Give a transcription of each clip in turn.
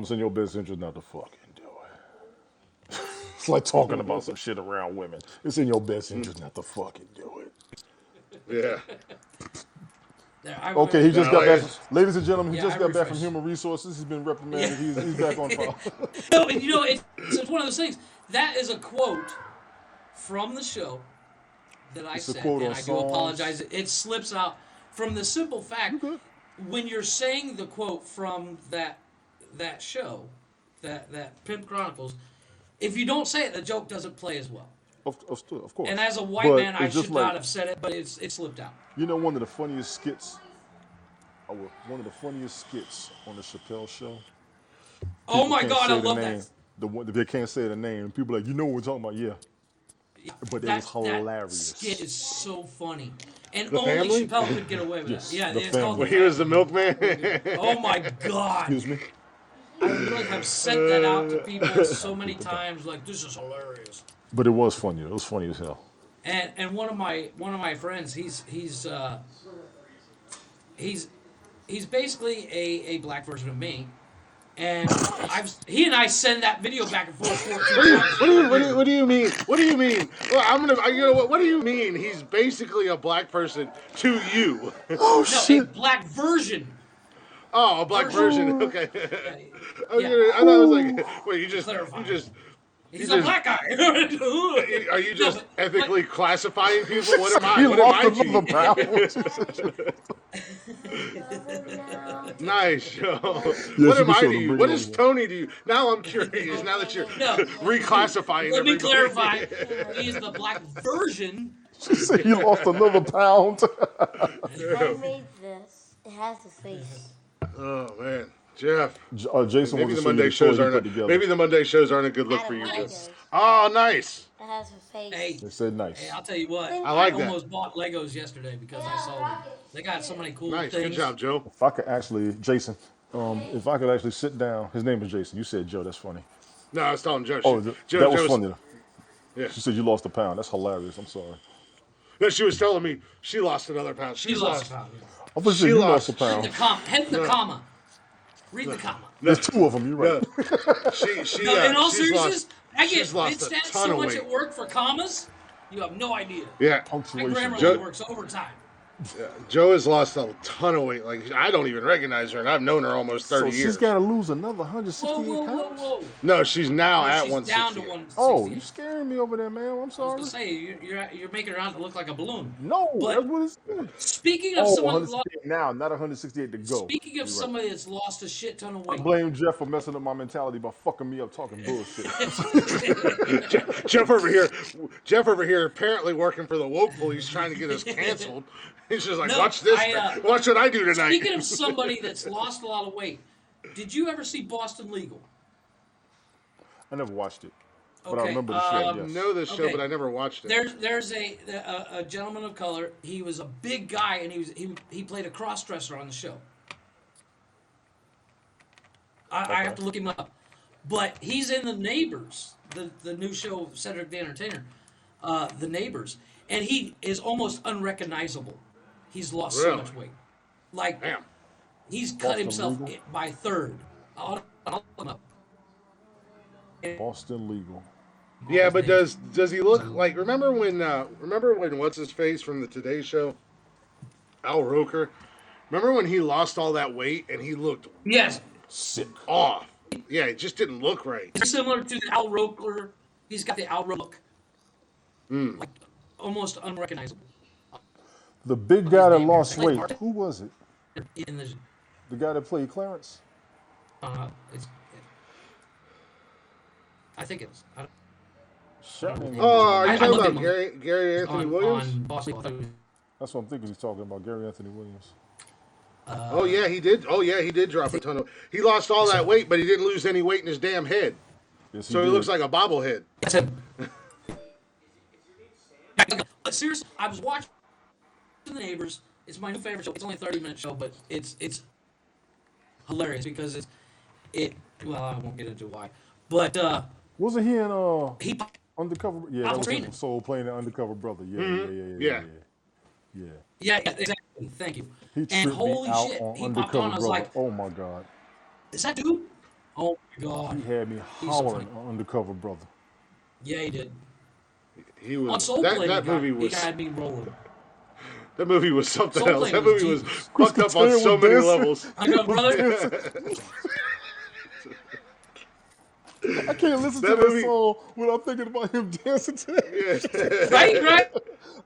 It's in your best interest not to fucking do it. It's like talking about some shit around women. It's in your best interest not to fucking do it. Yeah. Okay, he just got back. Ladies and gentlemen, he just got back from Human Resources. He's been reprimanded. He's back on file. No, and it's one of those things. That is a quote from the show that I said, and I do apologize. It slips out from the simple fact when you're saying the quote from that show, that Pimp Chronicles. If you don't say it, the joke doesn't play as well. Of course. And as a white man, I should not have said it, but it slipped out. You know, one of the funniest skits on the Chappelle show. Oh my God, I love that. They can't say the name. People are like, you know what we're talking about? Yeah. But it was hilarious. That skit is so funny. And the only family? Chappelle could get away with it. Yeah, it's called Well, he was the milkman. Oh my God. Excuse me? I really have sent that out to people so many times. Like, this is hilarious. But it was funny. It was funny as hell. And one of my friends, he's basically a black version of me. And he and I send that video back and forth 14 times. What do you mean? What do you mean? Well, what do you mean? He's basically a black person to you. Oh, shit. A black version. Oh, a black version. Okay. Yeah. I thought it was like, wait, He's a black guy. Are you just ethically classifying people? What am I? He What lost am I another pound? Nice show. What am I to you? What is Tony to you? Now I'm curious. Now that you're reclassifying Let me everybody. clarify. He's the black version. She said he lost another pound. I made this. It has the face. Oh man, Jeff. Jason, maybe the Monday shows aren't a good look for you. Oh, nice. It has a face. Hey, they said nice. Hey, I'll tell you what. I almost bought Legos yesterday because I saw them. They got so many cool things. Good job, Joe. If I could actually, Jason, if I could actually sit down. His name is Jason. You said Joe. That's funny. No, I was telling Joe. That was funny. Yeah. She said you lost a pound. That's hilarious. I'm sorry. No, she was telling me she lost another pound. She lost a pound. I thought you lost a pound. Hit the comma. Read the comma. There's two of them. You're right. No. In all seriousness, I get lost stats a ton so of much weight. at work for commas. You have no idea. Yeah. My grandmother works overtime. Yeah, Joe has lost a ton of weight. Like, I don't even recognize her, and I've known her almost 30 years. So she's got to lose another 168 pounds? Whoa. No, she's now at she's 160. down to 160. Oh, you're scaring me over there, man. I'm sorry. I was going to say, you're making her out to look like a balloon. No, but that's what it's doing. Speaking of someone now, not 168 to go. Speaking of somebody that's lost a shit ton of weight. I blame Jeff for messing up my mentality by fucking me up talking bullshit. Jeff over here apparently working for the woke police trying to get us canceled. He's just like, watch this. Watch what I do tonight. Speaking of somebody that's lost a lot of weight, did you ever see Boston Legal? I never watched it, but Okay, I remember the show. Yes. I know this show, but I never watched it. There's a gentleman of color. He was a big guy, and he played a cross-dresser on the show. I have to look him up, but he's in The Neighbors, the new show of Cedric the Entertainer, The Neighbors, and he is almost unrecognizable. He's lost so much weight. Like, damn. He's cut himself by third. I'll look him up. Boston Legal. Yeah, but does he look like? Remember when what's his face from the Today Show, Al Roker? Remember when he lost all that weight and he looked sick off? Yeah, it just didn't look right. He's similar to the Al Roker. He's got the Al Roker look, like almost unrecognizable. The big guy that lost weight. Who was it? The guy that played Clarence. I think it was. Are you talking about Gary Anthony Williams? That's what I'm thinking. He's talking about Gary Anthony Williams. Oh yeah, he did. Oh yeah, he did drop a ton of. He lost all that weight, but he didn't lose any weight in his damn head. Yes, so he looks like a bobblehead. That's him. Seriously, I was watching The Neighbors. It's my new favorite show. It's only a 30-minute show, but it's hilarious because well, I won't get into why, but wasn't he in Undercover? Yeah, that was Trina. Soul playing the undercover brother. Yeah, exactly. Thank you. He and holy out shit, on he Undercover popped on. I was Brother. like, oh my god, is that dude? Oh my God. He had me hollering on Undercover Brother. Yeah, he did. He was On Soul that Plane, that movie he was had me rolling. that movie was something Soul else. Plane That was movie was genius. fucked up on so many levels. I know, brother. I can't listen to That that movie- song without thinking about him dancing to that. Right?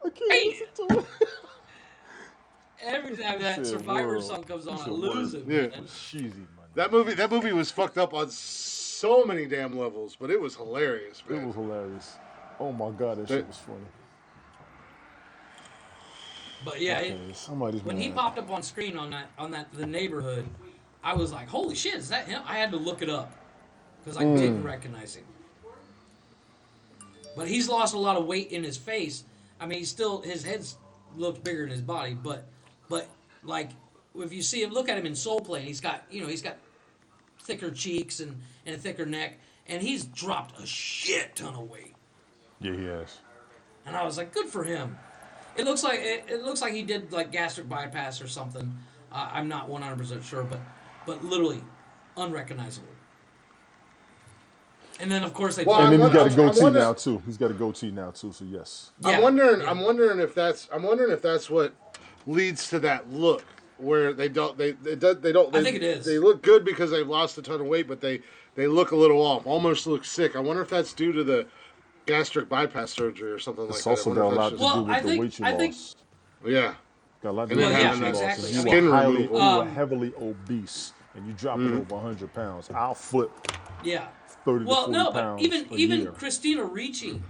I can't listen to it. Every time that Shit, Survivor world. song comes on, I Shit, lose word. it, Yeah. man. Cheesy, man. That movie was fucked up on so many damn levels, but it was hilarious, man. It was hilarious. Oh my God, that shit was funny. But yeah, Okay, somebody's when he mad. popped up on screen on the neighborhood, I was like, "Holy shit, is that him?" I had to look it up because I didn't recognize him. But he's lost a lot of weight in his face. I mean, his head looks bigger than his body, but like if you see him, look at him in Soul Plane, he's got thicker cheeks and a thicker neck, and he's dropped a shit ton of weight. Yeah, he has. And I was like, good for him. It looks like he did like gastric bypass or something. I'm not 100% sure, but literally unrecognizable. And then of course they. Well, And then he's got a I'm goatee wondering- now too. He's got a goatee now too. So yes. Yeah, I'm wondering. yeah. I'm wondering if that's what leads to that look where they don't. They don't. I think it is. They look good because they've lost a ton of weight, but they look a little off. Almost look sick. I wonder if that's due to the gastric bypass surgery or something It's like that. also got a lot to Well, do with I the think- weight you I think- lost. yeah. Got a lot to And do with then the having weight you that lost. exactly. And skin you were removal. heavily obese, and you dropping over 100 pounds. I'll flip Yeah. 30 to 40 no, pounds but a even year. Christina Ricci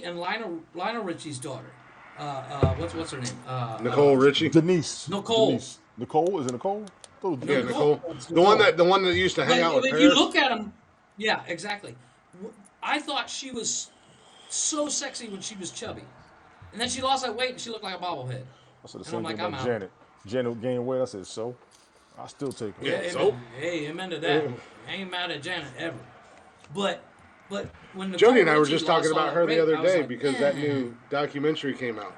and Lionel Richie's daughter. What's her name? Nicole Richie. Denise. Nicole. Denise. Nicole? Is it Nicole? I thought it was Yeah, Denise. Nicole. It's The one that used to hang out with If Paris. you look at him, yeah, exactly. I thought she was so sexy when she was chubby, and then she lost that weight and she looked like a bobblehead. I said the And same I'm thing like, I'm about out. Janet. Janet gained weight. I said, so? I still take her. Yeah, Hey, so? man, hey, amen to that. I ain't mad at Janet ever, but when Nicole Jody and I were Richie just lost talking all about that her the weight, other I was day like, because that new documentary came out.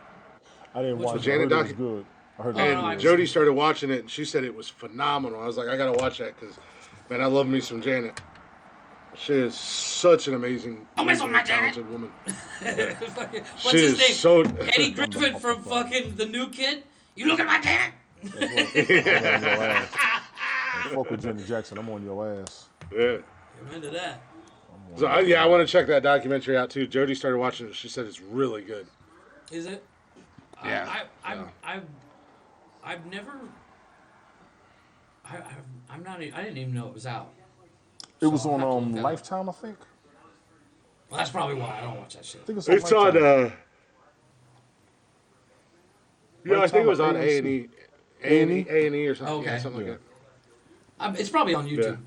I didn't watch it. I Janet heard it was docu- good. I heard Oh, it no, I was Jody good. started watching it and she said it was phenomenal. I was like, I gotta watch that because, man, I love me some Janet. She is such an amazing, mess with my talented woman. What's She his is name? so. Eddie Griffin from fucking The New Kid. You look at my Janet. I'm on your ass. Fuck with Janet Jackson. I'm on your ass. Yeah. Amen to that. So I want to check that documentary out too. Jody started watching it. She said it's really good. Is it? Yeah. I've never. I'm not. I didn't even know it was out. It was So I'll have to on look that up. Lifetime, I think. Well, that's probably why I don't watch that shit. I think it's It's on on. Lifetime. Yeah, I think it was on AMC. A&E or something. Okay. Yeah, something like that. It's probably on YouTube.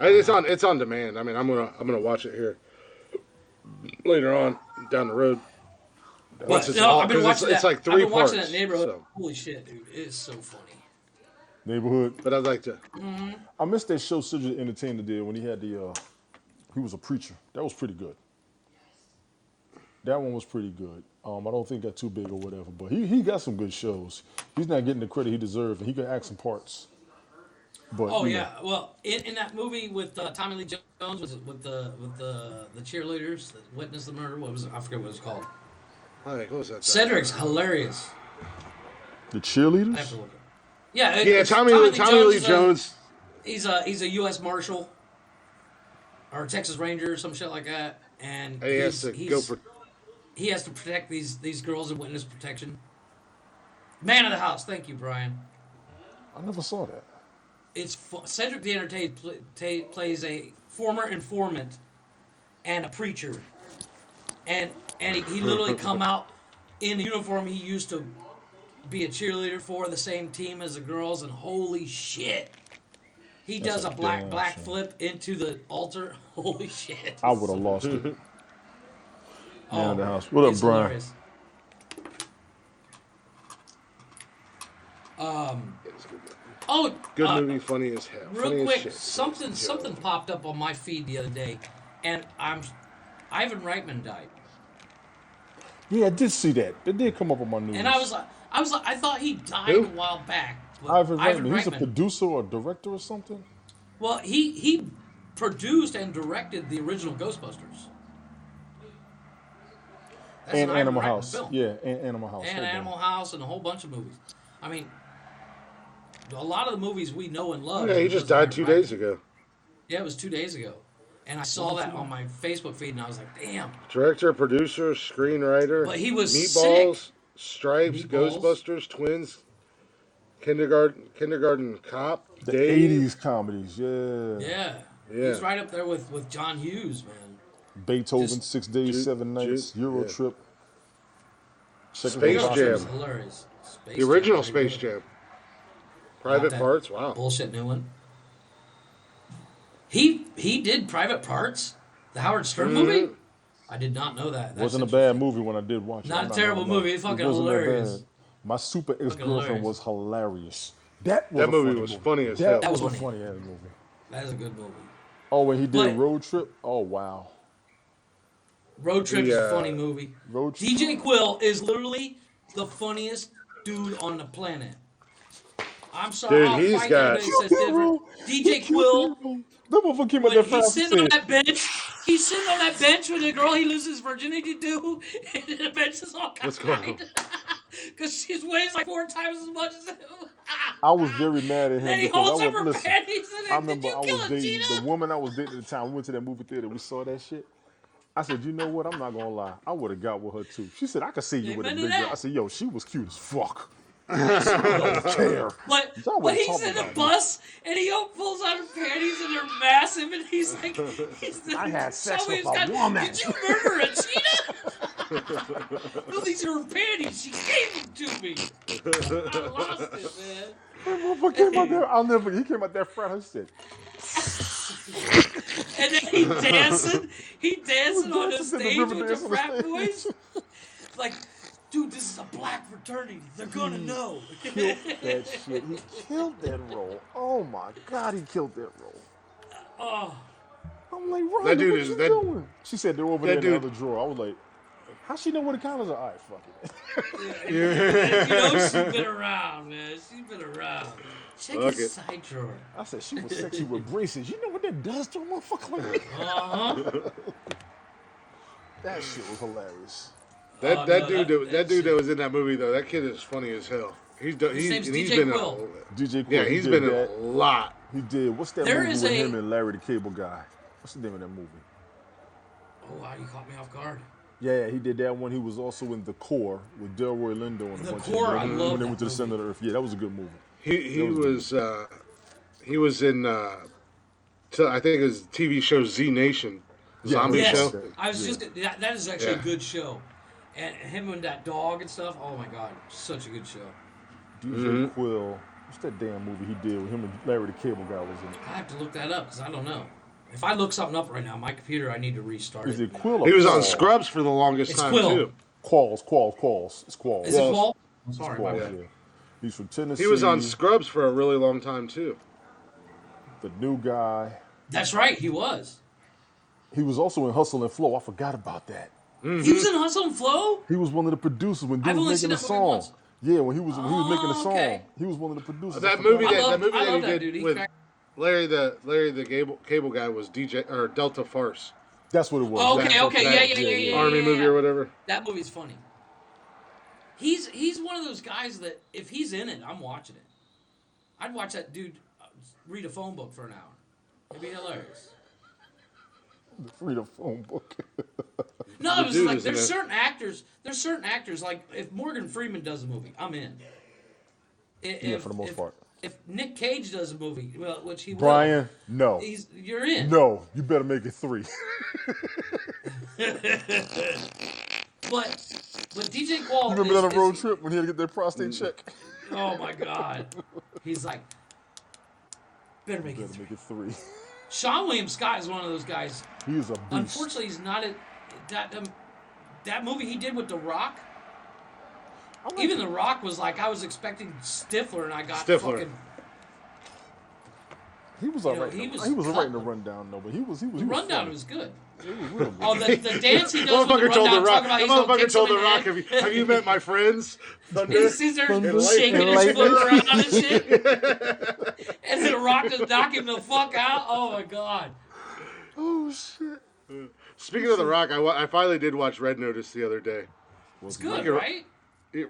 It's on demand. I mean, I'm gonna watch it here later on down the road. But no, I've been 'cause watching it's that. like 3 I've been parts. watching that neighborhood. So. Holy shit, dude! It's so funny. Neighborhood. But I'd like to. I missed that show Cedric the Entertainer did when he had he was a preacher. That was pretty good. That one was pretty good. I don't think got too big or whatever, but he got some good shows. He's not getting the credit he deserves, and he could act some parts. But Oh you know, yeah, well, in that movie with Tommy Lee Jones, was it with the cheerleaders that witnessed the murder? What was it? I forget what it was called. What was that? Cedric's hilarious. the I have cheerleaders. to look it. Yeah, Yeah, Tommy Lee is Jones. He's a U.S. Marshal or Texas Ranger or some shit like that, and He has to go. he has to protect these girls in witness protection. Man of the house. Thank you, Brian. I never saw that. It's Cedric the Entertainer plays a former informant and a preacher, and he literally come out in the uniform he used to be a cheerleader for the same team as the girls, and holy shit, he does a damn black shame. flip into the altar. Holy shit! I would have lost it. Man Oh, of the house. What up, it's Brian? hilarious. Oh, Good movie, funny as hell. real Funny as quick, shit. something popped up on my feed the other day, and Ivan Reitman died, Yeah, I did see that. It did come up on my news. and I was like, I thought he died Who? a while back. but Ivan Reitman. He's a Reitman. producer or director or something. Well, he produced and directed the original Ghostbusters. That's And an Animal Ivan Reitman House. film. Yeah, and Animal House. And Hold on. Animal House and a whole bunch of movies. I mean, a lot of the movies we know and love. Yeah, he just died 2 days ago. Yeah, it was 2 days ago. And I saw that on my Facebook feed, and I was like, damn. Director, producer, screenwriter. But he was Meatballs, sick. Stripes, Meatballs. Ghostbusters, Twins, Kindergarten Cop, The Dave. 80s comedies, yeah. Yeah. He's right up there with John Hughes, man. Beethoven, Just 6 Days, 7 Nights, Euro yeah. Trip. Space Jam. Hilarious. The original Jam, Space Jam. Private Parts, wow. Bullshit new one. He did Private Parts, the Howard Stern movie. I did not know that. That's Wasn't a bad movie when I did watch it. Not a terrible movie. It's fucking hilarious. My super ex-girlfriend was hilarious. That movie was funny as hell. That was a funny. funny ass movie. That is a good movie. Oh, when he did But- Road Trip? Oh, wow. Road Trip is a funny movie. Road Trip. DJ Quill is literally the funniest dude on the planet. I'm sorry. Dude, I'll he's fight got- anybody that says different. DJ Quill, That motherfucker came out when that he's fast. sitting on that bench, he's sitting on that bench with the girl he loses virginity to, and the bench is all What's going on? because she weighs like 4 times as much as him. I was very mad at him Then he because holds I up her was listen. panties and I then, remember did you I kill was him, dating Gina? the woman I was dating at the time. We went to that movie theater. We saw that shit. I said, you know what? I'm not gonna lie. I would have got with her too. She said, I could see you with a Amen to big girl. that. I said, yo, she was cute as fuck. I don't care. But Y'all when wasn't he's talking in a about bus and he pulls out her panties and they're massive and he's like, I had sex with somebody's a woman. Did you murder a cheetah? No, these are her panties. She gave them to me. I lost it, man. That motherfucker came out there. I'll never forget. He came out there front. I said, And then he dancing on the dancing to the stage river with dance the on the frat stage. boys. Like, dude, this is a black fraternity. They're gonna know. killed that shit. He killed that role. Oh my God, he killed that role. Oh, I'm like, Ron, That dude what is- you that- doing? She said they're over that there in the dude- other drawer. I was like, how she know where the counters are? All right, fuck it. you know she's been around, man. She's been around. Check Fuck his it. side drawer. I said she was sexy with braces. You know what that does to a motherfucker like that? Uh-huh. That shit was hilarious. That Oh, that no, dude that- that dude shit. that was in that movie though, that kid is funny as hell. He's name's and he's DJ been Quill. DJ Quill, yeah, he he's did been in that. a lot. He did. What's that There movie is with a- him and Larry the Cable Guy? What's the name of that movie? Oh, wow, you caught me off guard. Yeah, he did that one. He was also in The Core with Delroy Lindo and a The bunch Core, of I them. love When they that went to the movie. center of the earth. Yeah, that was a good movie. He was in I think it was TV show Z Nation, zombie Yeah. Yes, show. I was just that is actually Yeah. a good show, and him and that dog and stuff. Oh my god, such a good show. DJ Quill. What's that damn movie he did with him and Larry the Cable Guy was in? I have to look that up because I don't know. If I look something up right now, my computer, I need to restart Is it. it Quill or He was on Qualls? Scrubs for the longest It's time Quill. too. Qualls. It's Qualls. Is it Well, Paul? Sorry, my Qualls, bad. yeah. He's from Tennessee. He was on Scrubs for a really long time too. The New Guy. That's right, he was. He was also in Hustle and Flow. I forgot about that. He was in Hustle and Flow. He was one of the producers when dude I've only was seen making the that movie song. once. Yeah, when he was making the song, okay. he was one of the producers. That I movie forgot. I that love he that did dude. He with cracked- Larry the Cable Guy was DJ or Delta Farce, That's what it was. Oh, okay, That- okay, that yeah. Army movie or whatever. That movie's funny. He's one of those guys that if he's in it, I'm watching it. I'd watch that dude read a phone book for an hour. It'd be hilarious. Read a phone book. No, The it was dude like is in there's it. certain actors like if Morgan Freeman does a movie, I'm in. If, for the most part. If Nick Cage does a movie, well, which he Brian, no. will, you're in. No, you better make it 3. But DJ Qual. You remember that on a road trip when he had to get that prostate check? Oh my God, he's like, better make it. Better make it 3. Sean William Scott is one of those guys. He is a beast. Unfortunately, he's not at that movie he did with The Rock. Even The Rock was like, I was expecting Stifler, and I got Stifler. fucking. He was You all know, right. he He was was all right in the cut. rundown though, but he was The rundown funny. was good. He was real good. Oh, the dance he does with the Motherfucker told rundown, the Rock. talking about The he's gonna motherfucker kick told the someone in Rock. Have you met my friends? Thunder. His scissors Thunder. shaking his Lightning. foot around and shit. And then The Rock just knock him the fuck out. Oh my god. Oh shit. Speaking of The Rock, I finally did watch Red Notice the other day. It's good, right?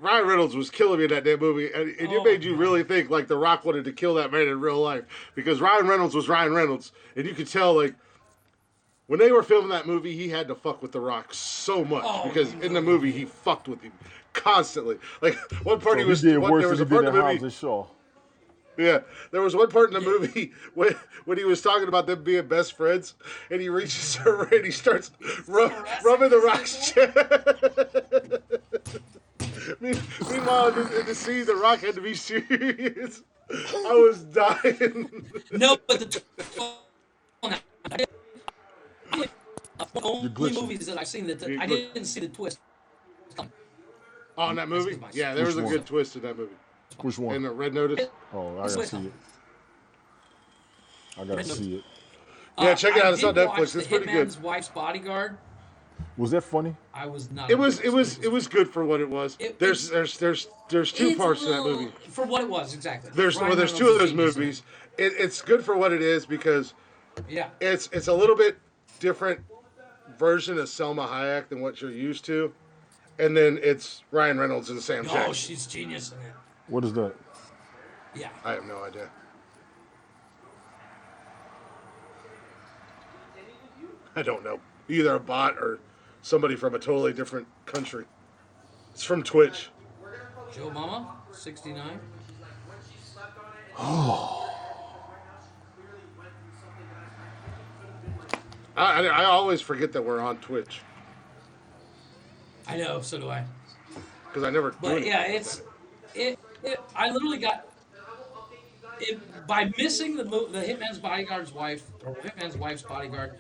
Ryan Reynolds was killing me in that damn movie, and it made you really think like The Rock wanted to kill that man in real life, because Ryan Reynolds was Ryan Reynolds, and you could tell like when they were filming that movie, he had to fuck with The Rock so much because in the movie he fucked with him constantly. Like one part So he was did one, worse there was a than he part did in in the Hobbs movie. and Shaw. Yeah, there was one part in the movie when he was talking about them being best friends, and he reaches her and he starts rubbing The Rock's chest. Meanwhile, in the scene, The Rock had to be serious. I was dying. No, but the only glitching. movies that I've seen that I didn't see the twist. Oh, in that movie? Yeah, there was a Which good one? twist in that movie. Which one? In the Red Notice. Oh, I gotta see it. I gotta see it. Yeah, check it out. It's on I did watch Netflix. It's pretty good. Hitman's Wife's Bodyguard. Was that funny? I was not. It was good for what it was. There's two parts to that little- movie. For what it was, exactly. There's Ryan two Reynolds of those is genius in movies. It's good for what it is because Yeah. it's a little bit different version of Selma Hayek than what you're used to, and then it's Ryan Reynolds and Sam Oh, Jackson. she's genius in it. What is that? Yeah. I have no idea. I don't know. Either a bot or somebody from a totally different country. It's from Twitch. Joe Mama, 69. I always forget that we're on Twitch I know, so do I. because I never do But it. yeah, I literally got by missing the Hitman's Bodyguard's wife or Hitman's Wife's Bodyguard.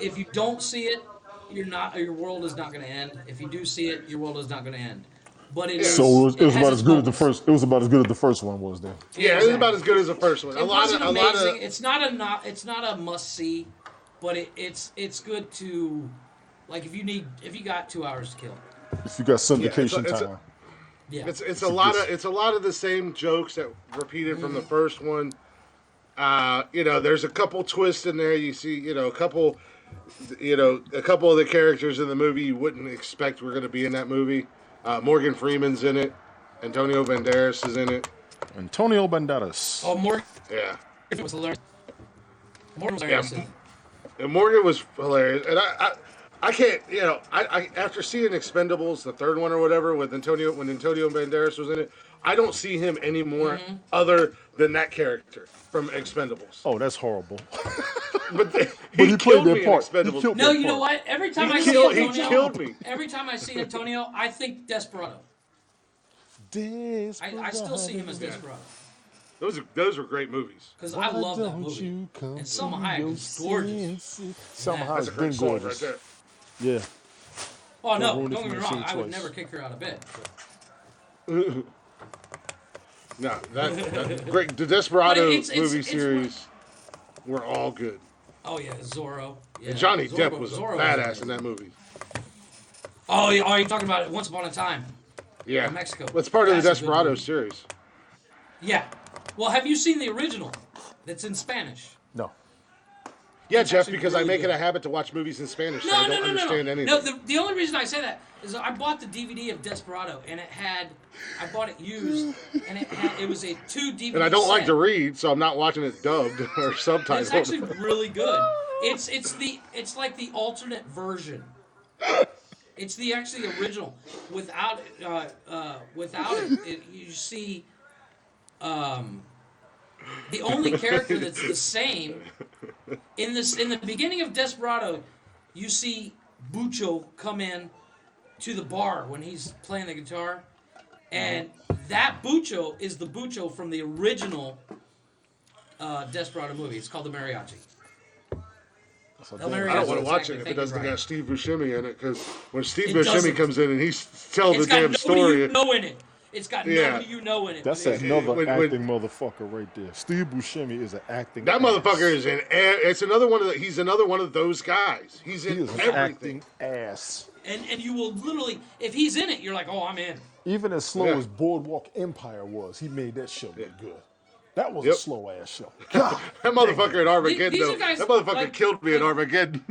If you don't see it, your world is not going to end. If you do see it, your world is not going to end. But it is. So it was has about its as good as the moments. first. It was about as good as the first one was. Then Yeah, it was about as good as the first one. It wasn't amazing. It's not a must see, but it's good to like if you got 2 hours to kill. if you got syndication it's a- time, Yeah. It's a lot of the same jokes that repeated from the first one. There's a couple twists in there. You see, a couple of the characters in the movie you wouldn't expect were going to be in that movie. Morgan Freeman's in it. Antonio Banderas is in it. Antonio Banderas. Oh, Morgan Yeah, was hilarious. Morgan was hilarious. Yeah. and Morgan was hilarious. And I can't, I after seeing Expendables, the third one or whatever, when Antonio Banderas was in it, I don't see him anymore other than that character from Expendables. Oh, that's horrible. But he he played killed that me in part. He Expendables. killed No, that you know part. what? Every time He I see killed- he Antonio, killed me. Every time I see Antonio, I think Desperado. I still see him as Desperado Those were great movies. because I love that movie. And Selma Hayek is gorgeous. Selma That's a Hayek's great been song gorgeous. right Yeah. Oh no, Rooney don't get me from wrong. the I would Scene never twice. kick her out of bed. there. No, that great. The Desperado But it's movie it's series were all good. Oh yeah, Zorro. Yeah, And Johnny Zorro- Depp was a Zorro badass in that movie. Oh, you're talking about it Once Upon a Time. Yeah, Mexico. Well, it's part of the That's a good Desperado movie. series. Yeah. Well, have you seen the original? That's in Spanish. No. Yeah, It's Jeff, actually because I really make good. it a habit to watch movies in Spanish, so No, I no, don't no, no, understand no. anything. No, the only reason I say that is I bought the DVD of Desperado, and I bought it used, and it was a 2 DVD and I don't like set. to read, so I'm not watching it dubbed or subtitled. It's actually really good. It's like the alternate version. It's the actually original. Without it, you see, the only character that's the same in the beginning of Desperado, you see Bucho come in to the bar when he's playing the guitar, and that Bucho is the Bucho from the original Desperado movie. It's called The Mariachi. El Mariachi I don't want is to watch actually- it if it thank you, doesn't Brian. have Steve Buscemi in it, because when Steve It Buscemi doesn't. comes in and he tells It's the got damn nobody story, you know in it. It's got Yeah. nobody you know in it. That's It's- another when- acting motherfucker right there. Steve Buscemi is an acting. that ass. motherfucker is in. It's another one of he's another one of those guys. He's He in is an everything. acting ass. And you will literally, if he's in it, you're like, oh, I'm in. Even as slow Yeah. as Boardwalk Empire was, he made that shit look good. That was a slow ass show. God. That motherfucker in Armageddon, These are though. guys That motherfucker like- killed me in Armageddon.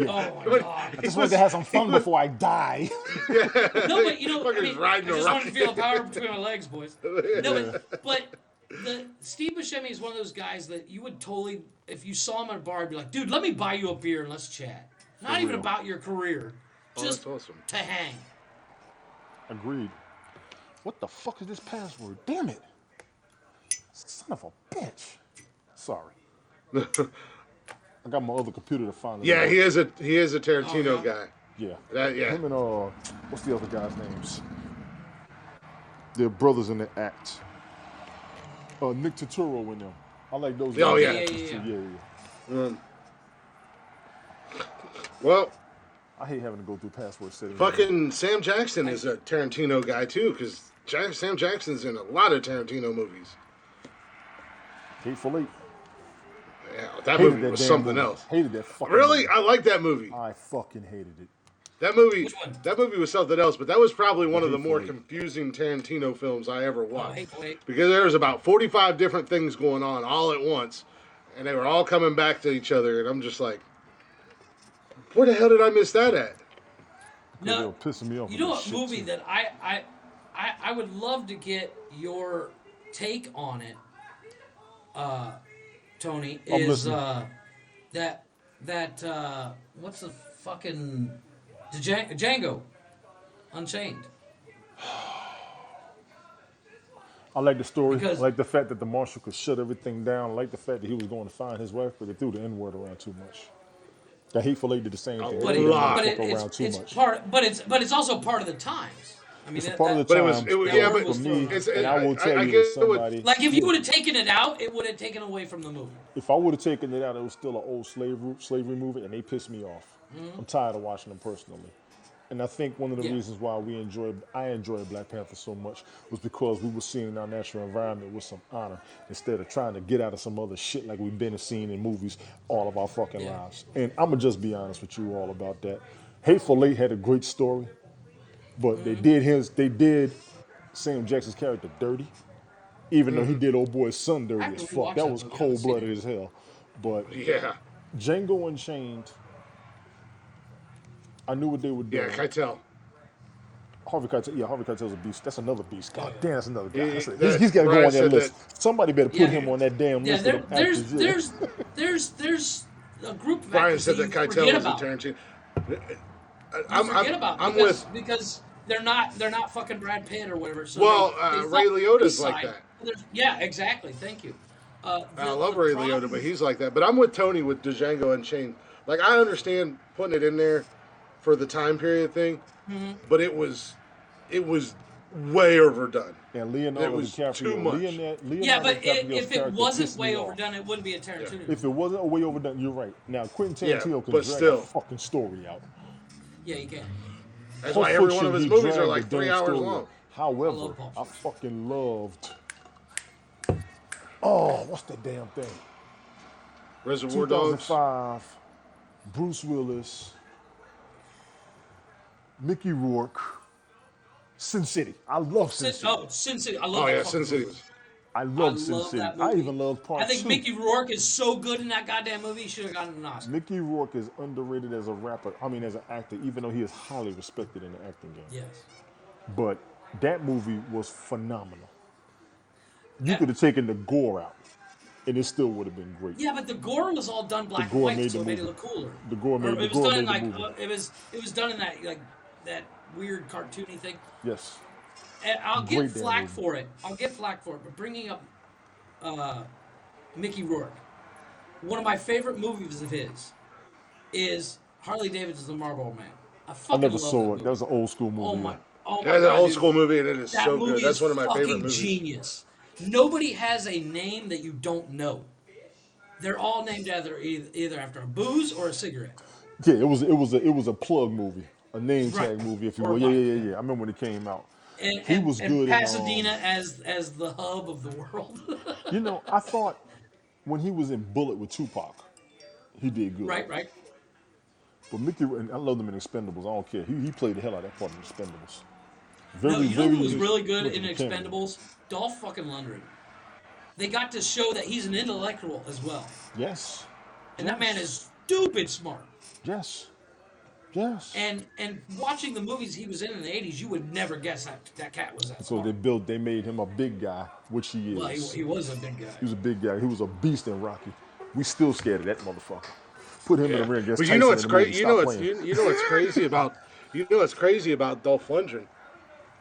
Oh my god! I just wanted to have some fun before I die. No, but you know, I Fucker's riding a just wanted to rocket. feel the power between my legs, boys. No, but Steve Buscemi is one of those guys that you would totally, if you saw him at a bar, I'd be like, dude, let me buy you a beer and let's chat. Not even about your career, just that's awesome. to hang. Agreed. What the fuck is this password? Damn it. Son of a bitch. Sorry. I got my other computer to find it. Yeah, he is a Tarantino guy. Yeah. Yeah. Him and what's the other guy's names? They're brothers in the act. Nick Turturro in them. I like those. Oh, guys yeah. too. Yeah. Well, I hate having to go through password settings. fucking Sam Jackson is a Tarantino guy too, because Sam Jackson's in a lot of Tarantino movies. Hateful Eight. Yeah, that Hated movie that was damn something movie. else. Hated that fucking Really, movie. I like that movie. I fucking hated it. That movie, Which one? that movie was something else, but that was probably one of the Hateful more Eight. confusing Tarantino films I ever watched. Hateful Eight. Because there was about 45 different things going on all at once, and they were all coming back to each other, and I'm just like, where the hell did I miss that at? They were No, pissing me off. you with know this what shit, movie too. that I would love to get your take on it, Tony, I'm is listening. that what's the fucking Django Unchained. I like the story. Because- I like the fact that the marshal could shut everything down. I like the fact that he was going to find his wife, but they threw the N-word around too much. The Hateful Eight did the same thing. But They it- threw the but fuck it's around too it's much. part, but it's also part of the times. I mean, It's a part of the But it time. was, that yeah, word but was for me, thrown out. and I will tell I you, guess as it would- somebody, Like if you would have taken it out, it would have taken away from the movie. if I would have taken it out, it was still an old slavery movie, and they pissed me off. I'm tired of watching them personally. And I think one of the Yeah. reasons why I enjoyed Black Panther so much was because we were seeing our natural environment with some honor instead of trying to get out of some other shit like we've been seeing in movies all of our fucking Yeah. lives. And I'm gonna just be honest with you all about that. Hateful Eight had a great story, but they did Sam Jackson's character dirty, even though he did old boy's son dirty I have as to fuck. rewatch That that was movie. I haven't seen cold blooded it. as hell. But Yeah. Django Unchained, I knew what they were doing. Yeah, Keitel. Harvey Keitel's a beast. That's another beast. God damn, that's another guy. He- He's got to go Brian on that said list. Somebody better put Yeah. him on that damn Yeah, list. of actors. there's a group of Brian actors said that you Keitel forget was a about. Tarantino. You forget about I'm because, with. because they're not fucking Brad Pitt or whatever. So Well, they Ray fuck Liotta's the like side. that. Yeah, exactly. Thank you. I love Ray Liotta, but he's like that. But I'm with Tony with Django Unchained. Like, I understand putting it in there for the time period thing, but it was way overdone. And Leonardo It was DiCaprio. too much. Leonardo Yeah, but DiCaprio's if it character wasn't pissed way me off. overdone, it wouldn't be a Tarantino. If it wasn't way overdone, you're right. Now Quentin Yeah, Tarantino can but drag still. a fucking story out. Yeah, you can. That's Pulp why every one Fiction, of his he movies are dragged like the 3 damn hours story long. out. However, love Pulp I Fiction. fucking loved. Oh, what's that damn thing? Reservoir Dogs. 2005. Bruce Willis. Mickey Rourke. Sin City. I love Sin City. Sin City. I love Oh that yeah, fucking Sin City. movie. I love Sin love City. that I movie. even love part I think 2. Mickey Rourke is so good in that goddamn movie. He should have gotten an Oscar. Mickey Rourke is underrated as a rapper. I mean, as an actor, even though he is highly respected in the acting game. Yes. But that movie was phenomenal. You could have taken the gore out, and it still would have been great. Yeah, but the gore was all done black and gore white, made so the it made it movie. look cooler. The gore made- Or the it was gore done in made the like movie. it was done in that weird cartoony thing. Yes. And I'll Great get damn flack movie. for it. I'll get flack for it. But bringing up Mickey Rourke, one of my favorite movies of his is Harley Davidson's The Marlboro Man. I I fucking never love saw that it. movie. That was an old school movie. Oh my! Oh my That's an God, old dude. school movie, and it is That so movie good. That's is one of my favorite fucking movies. genius. Nobody has a name that you don't know. They're all named either after a booze or a cigarette. Yeah, it was a plug movie, a name tag Right. movie, if you Or will. right, Yeah. I remember when it came out. And, He was and good in, Pasadena as the hub of the world. You know, I thought when he was in Bullet with Tupac, he did good. right. But Mickey, and I love him in Expendables. I don't care. He played the hell out of that part in Expendables. No, you know who was good really good look in at the camera. Expendables? Dolph fucking Lundgren. they got to show that he's an intellectual as well. Yes. And that man is stupid smart. Yes. Yes. And watching the movies he was in the 80s, you would never guess that cat was that So smart. they made him a big guy, which he is. Well, he was a big guy. He was a big guy. He was a beast in Rocky. We still scared of that motherfucker. Put him in the ring against But Tyson you know what's in the movie. crazy? Stop playing. You know what's crazy about Dolph Lundgren,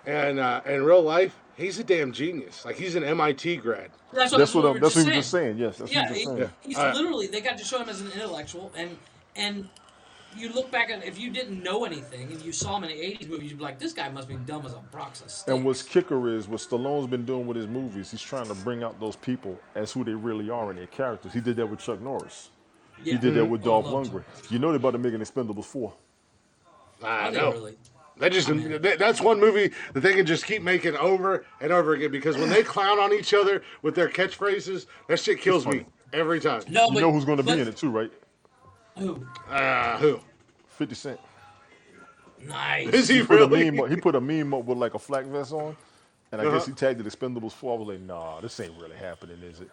and in real life, he's a damn genius. Like he's an MIT grad. That's what we were just saying. Yes, that's yeah, what you're saying. he's literally, they got to show him as an intellectual, and you look back at, if you didn't know anything and you saw him in the 80s movies, you'd be like, this guy must be dumb as a box of sticks. And what's kicker is what Stallone's been doing with his movies. He's trying to bring out those people as who they really are in their characters. He did that with Chuck Norris. Yeah. He did that with Dolph I love Lundgren. Chuck. You know they're about to make an Expendables 4. I Are they know. really? That's one movie that they can just keep making over and over again because when they clown on each other with their catchphrases, that shit kills me every time. No, You know who's going to be in it too, right? Who? Who? 50 Cent. Is Nice. he He put really? a meme up with like a flak vest on, and I guess he tagged it Expendables 4. I was like, nah, this ain't really happening, is it?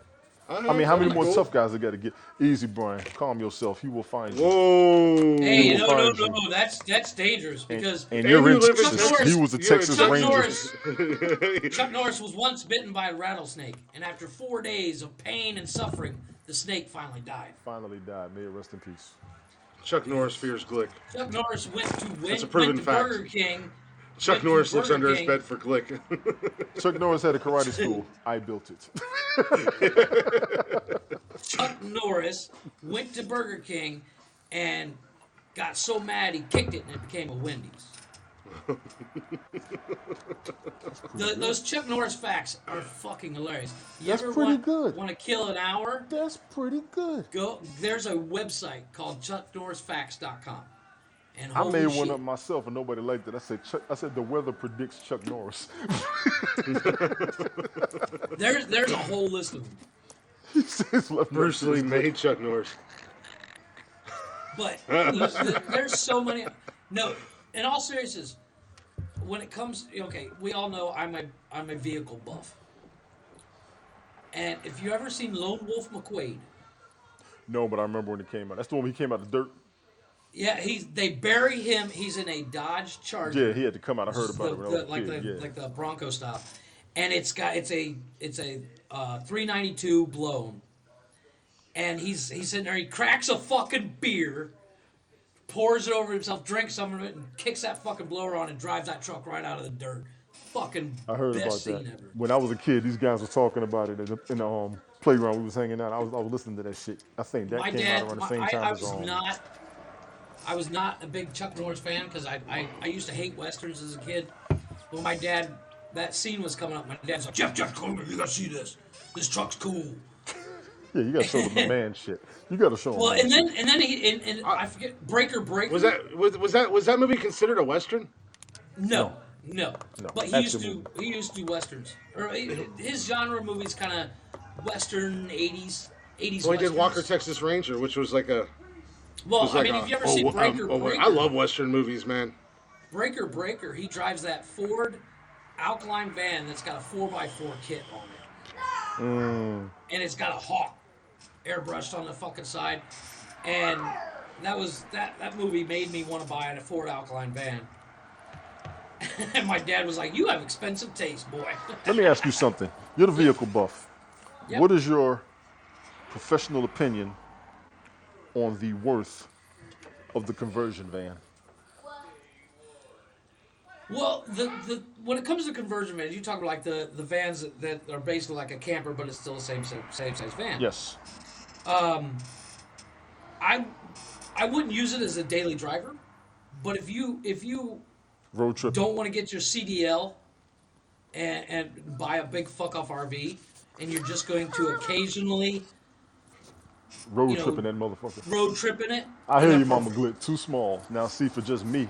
I mean, how many more tough guys I got to get? Easy, Brian. Calm yourself. He will find you. Whoa. Hey, will no, find you. that's dangerous because And you're you in live in Texas. Texas. He was a You're in Texas Chuck Ranger. Chuck Norris was once bitten by a rattlesnake, and after 4 days of pain and suffering, the snake finally died. Finally died. May it rest in peace. Chuck Norris fears Glick. Chuck Norris went That's a proven to fact. Burger King. Chuck went to Norris looks Burger under his King. bed for Glick. Chuck Norris had a karate school. I built it. Chuck Norris went to Burger King and got so mad he kicked it and it became a Wendy's. Those Chuck Norris facts are fucking hilarious. You That's ever pretty good. Want to kill an hour? That's pretty good. Go. There's a website called ChuckNorrisFacts.com. And I made holy one shit, up myself and nobody liked it. I said the weather predicts Chuck Norris. There's a whole list of them. He says left Bruce Lee made Chuck Norris. But there's so many. No, in all seriousness, when it comes, okay, we all know I'm a vehicle buff. And if you ever seen Lone Wolf McQuade, No, but I remember when it came out. That's the one when he came out of the dirt. yeah, they bury him. He's in a Dodge Charger. Yeah, he had to come out. I heard about it when I was a kid. Yeah. Like the Bronco style, and it's a 392 blown, and he's sitting there. He cracks a fucking beer, pours it over himself, drinks some of it, and kicks that fucking blower on and drives that truck right out of the dirt. Fucking I heard best about scene that. ever. When I was a kid, these guys were talking about it in the playground. We was hanging out. I was listening to that shit. I think that My came dad, out around the same time as I was not a big Chuck Norris fan because I used to hate westerns as a kid. When my dad, that scene was coming up, my dad's like, Jeff, come here, you gotta see this. This truck's cool. Yeah, you gotta show them the man shit. You gotta show them. Well, man and shit. then he I forget Breaker. Was that movie considered a Western? No. No, But he action used to do westerns. Or his genre movies kind of western 80s Well, he did westerns. Walker, Texas Ranger, which was like a. Well, was I like mean, a- if you ever seen Breaker, I love Western movies, man. Breaker, he drives that Ford Alkaline van that's got a 4x4 kit on it. And it's got a hawk airbrushed on the fucking side. And that movie made me want to buy a Ford Alkaline van. And my dad was like, you have expensive taste, boy. Let me ask you something. You're the vehicle buff. Yep. What is your professional opinion on the worth of the conversion van? Well, when it comes to conversion vans, you talk about like the vans that are basically like a camper, but it's still the same size van. Yes. I wouldn't use it as a daily driver, but if you Road trip. don't want to get your CDL and buy a big fuck off RV, and you're just going to occasionally Road you know, tripping that motherfucker. road trip in it. I hear then you, Mama perfect. Glit. Too small. Now, see, for just me,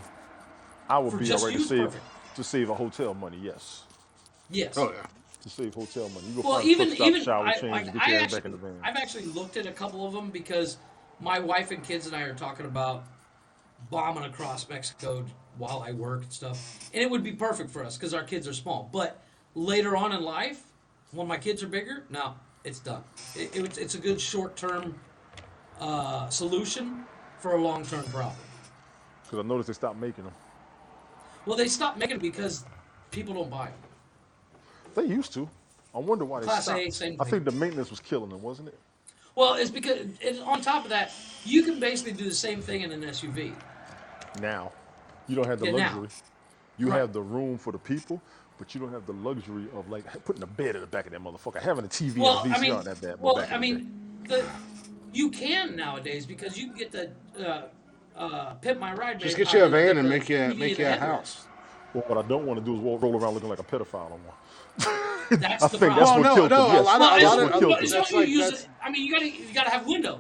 I would For be just alright you, perfect. to save a hotel money. Yes, Yes. Oh yeah. to save hotel money. You go Well, find a truck stop, shower, I, change, like, and get I your ass actually, back in the van. I've actually looked at a couple of them because my wife and kids and I are talking about bombing across Mexico while I work and stuff, and it would be perfect for us because our kids are small. But later on in life, when my kids are bigger, no, it's done. It's a good short-term solution for a long-term problem. Because I noticed they stopped making them. Well, they stopped making it because people don't buy them. They used to. I wonder why they Class stopped. A, same I thing. think the maintenance was killing them, wasn't it? Well, it's because on top of that, you can basically do the same thing in an SUV. Now, you don't have the Yeah, now. luxury. You Right. have the room for the people, but you don't have the luxury of like putting a bed in the back of that motherfucker, having a TV Well, and a I VCR mean, in that bad. well, back in I the day. mean, you can nowadays because you can get the Pimp My Ride. Just get you a van and make you a house. Well, what I don't want to do is roll around looking like a pedophile no more. That's I the think problem. that's Well, what no, killed no, them. a lot Yes, of- that's a lot what of- killed As them. long as you use that's- it, I mean, you gotta have windows.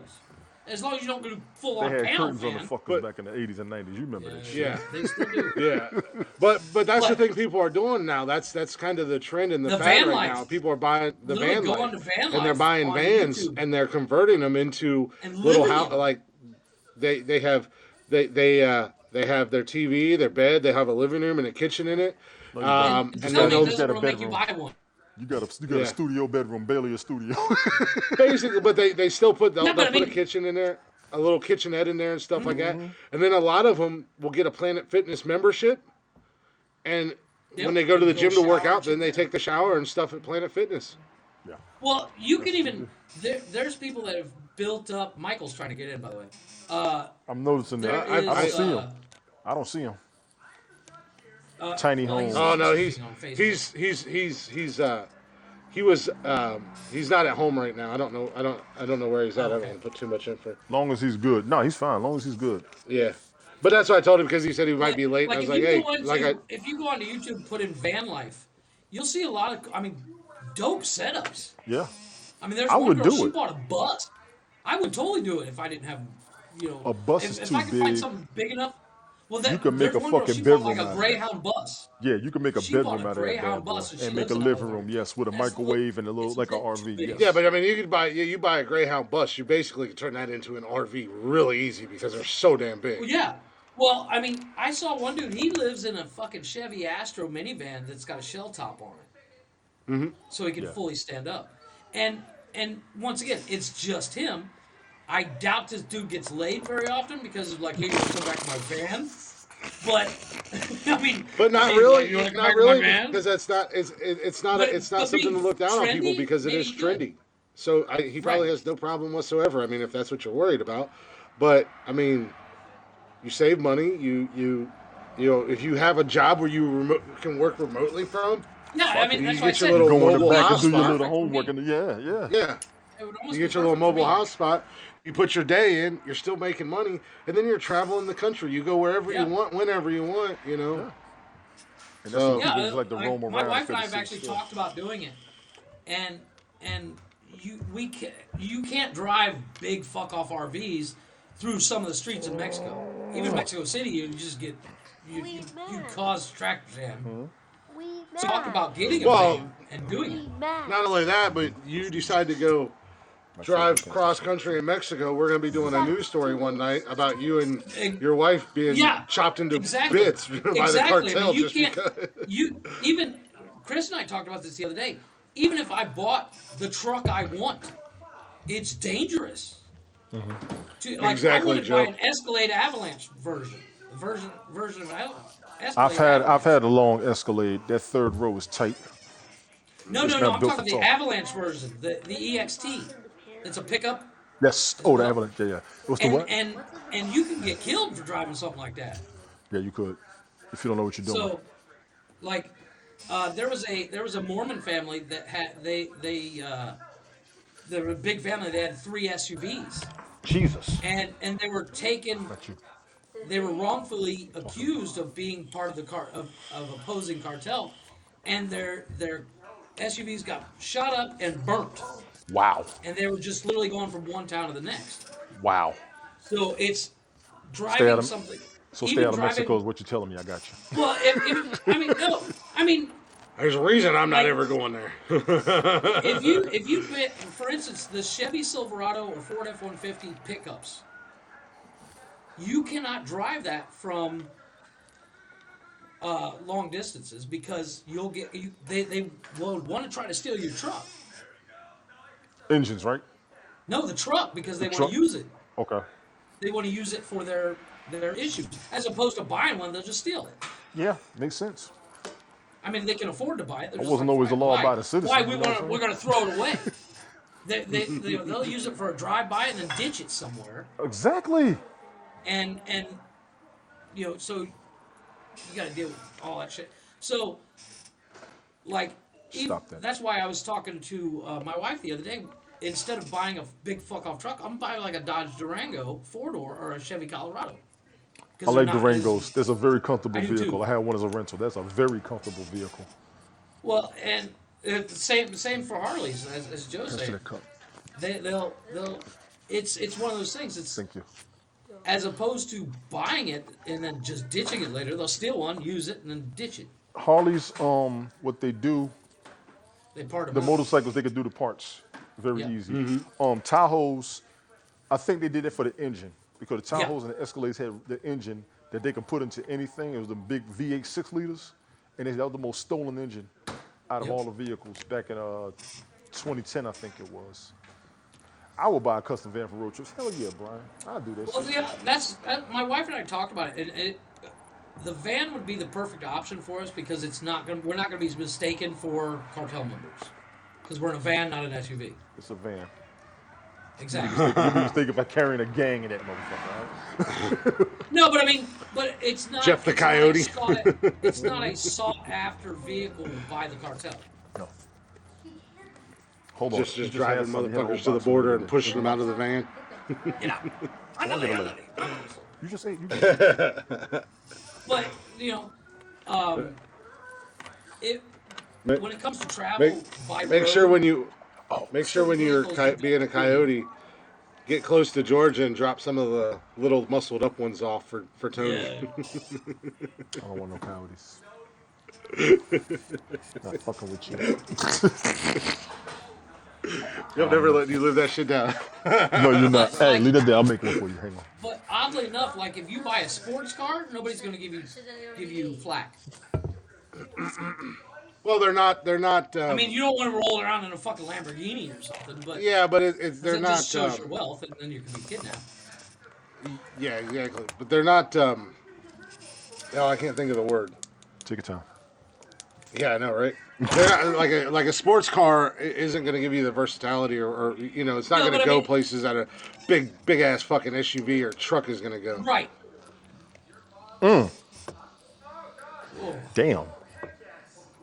As long as you don't go full They on had panel curtains on the fan. fuckers back in the 80s and 90s. You remember that shit? Yeah. They still do. Yeah, but that's the But- thing people are doing now. That's kind of the trend and the The fad van right life. now. People are buying the Literally van go life, on to van and they're life buying on vans YouTube. and they're converting them into And little living house. in them. Like they have their TV, their bed. They have a living room and a kitchen in it. No, you don't. And You tell got me a- it you doesn't got a really make you bedroom. buy one. You got a Yeah. studio bedroom, barely a studio. Basically, but they still they'll but I put a mean- kitchen in there, a little kitchenette in there and stuff like Mm-hmm. that. And then a lot of them will get a Planet Fitness membership, and Yep. when they go to the Go gym to work shower, out, then they take the shower and stuff at Planet Fitness. Yeah. Well, you can even there's people that have built up. Michael's trying to get in, by the way. I'm noticing There that. is, I don't see uh, him. I don't see him. Tiny well, home. Oh no, he's on Facebook. he's not at home right now. I don't know where he's at. I don't Okay. want to put too much info. Long as he's good. No, he's fine. Long as he's good. Yeah, but that's what I told him because he said he might be late. And I was like, hey, if you go onto YouTube and put in van life, you'll see a lot of dope setups. Yeah. I mean, there's I one would girl, do she it. bought a bus. I would totally do it if I didn't have, A bus if, is if too I could find big. something big enough. Well, You could make there's a one girl, fucking she bought bedroom like out a of Greyhound bus. Yeah, you can make a She bought bedroom a out of that Greyhound bad boy. bus and she And make a lives in living a room, yes, with a That's microwave and a little it's like an lit- RV. lit- Yes. yeah, but I mean, you buy a Greyhound bus, you basically can turn that into an RV really easy because they're so damn big. Well, yeah. Well, I mean, I saw one dude. He lives in a fucking Chevy Astro minivan that's got a shell top on it, so he can Yeah. fully stand up. And once again, it's just him. I doubt this dude gets laid very often because of like, hey, you want to come back to my van? But I mean, But not hey, really, like, you wanna come not back to my really, van? because it's not But- it's not but something to being look down on people trendy, because it maybe is you could. trendy. So he probably Right. has no problem whatsoever. I mean, if that's what you're worried about, but I mean, you save money. You know, if you have a job where you can work remotely from, Yeah, I mean, You that's get why I your said little Go in the mobile back and do your hotspot. little homework. And yeah. yeah, it would almost you be get your little perfect for mobile me. hotspot. You put your day in. You're still making money, and then you're traveling the country. You go wherever Yeah. you want, whenever you want. You know. And that's So- what Yeah, people just like to roam my around. wife and I instead have of actually sit still. talked about doing it, and you can't drive big fuck off RVs through some of the streets in Mexico. Even Mexico City, you just get you cause traffic jam. We Talk about getting a Well, van and doing it. Not only that, but you decide to go drive cross country in Mexico. We're going to be doing a news story one night about you and your wife being Yeah, chopped into exactly. bits by the Exactly. I cartel mean, you just can't. because. Even Chris and I talked about this the other day. Even if I bought the truck I want, it's dangerous. Like, Exactly, I want to buy Joe. an Escalade Avalanche version of Escalade. I've had a long Escalade. That third row is tight. No, it's I'm not built talking for the talk. Avalanche version, the EXT. It's a pickup, Yes. Oh, the Avalanche. Yeah. What's the what? and you can get killed for driving something like that. Yeah, you could. If you don't know what you're doing. So, like, there was a Mormon family that had they were a big family. They had 3 SUVs, Jesus. and they were taken. Not you. They were wrongfully accused of being part of the of opposing cartel, and their SUVs got shot up and burnt, Wow. and they were just literally going from one town to the next. Wow. So it's Stay driving out of- something. So even stay out of driving- Mexico is what you're telling me. I got you. Well, I mean, There's a reason I'm not Like- ever going there. if you put, for instance, the Chevy Silverado or Ford F-150 pickups, you cannot drive that from long distances because you'll get they will want to try to steal your truck. Engines, right? No, the truck, because they want truck? to use it. Okay. They want to use it for their issues, as opposed to buying one, they'll just steal it. Yeah, makes sense. I mean, they can afford to buy it. It wasn't always a law-abiding citizen. Why you know we're gonna throw it away? They'll use it for a drive-by and then ditch it somewhere. Exactly. And so you got to deal with all that shit. So, like, Stop that. that's why I was talking to my wife the other day. Instead of buying a big fuck-off truck, I'm buying like a Dodge Durango 4-door or a Chevy Colorado. I like Durangos. That's a very comfortable I do vehicle. too. I had one as a rental. That's a very comfortable vehicle. Well, and same for Harleys, as Joe said. They'll it's one of those things. It's Thank you. as opposed to buying it and then just ditching it later. They'll steal one, use it, and then ditch it. Harleys, what they do, They part them the out. motorcycles, they could do the parts very Yeah. easy. Mm-hmm. Tahoes, I think they did it for the engine because the Yeah. Tahoes and the Escalades had the engine that they could put into anything. It was the big V8 6 liters, and that was the most stolen engine out of Yep. all the vehicles back in 2010, I think it was. I would buy a custom van for road trips. Hell yeah, Brian. I'll do that Well, shit. yeah, my wife and I talked about it. And the van would be the perfect option for us because we're not gonna be mistaken for cartel members because we're in a van, not an SUV. It's a van. Exactly. You'd be mistaken if I'm carrying a gang in that motherfucker, right? No, but I mean, it's not. Jeff the it's not Coyote. It's not a sought-after vehicle by the cartel. No. Hold on. Just You driving had something. You had a whole motherfuckers to the box border over and there. pushing them out of the van. You know, I. You just ate. You just But Ma- when it comes to travel by Make road, sure when you're vehicles being a coyote, get close to Georgia and drop some of the little muscled up ones off for Tony. Yeah. I don't want no coyotes. Not fucking with you. You'll never let you live that shit down. No, you're not. Hey, leave that there. I'll make one for you. Hang on. But oddly enough, like if you buy a sports car, nobody's going to give you flack. Well, they're not. I mean, you don't want to roll around in a fucking Lamborghini or something, but yeah, but they're that not. just shows your wealth, and then you can be kidnapped. Yeah, exactly. But they're not. Oh, I can't think of the word. Take your time. Yeah, I know, right? They're not, like a sports car isn't going to give you the versatility, or it's not No, going but to I go mean- places that a big ass fucking SUV or truck is going to go. Right. Damn.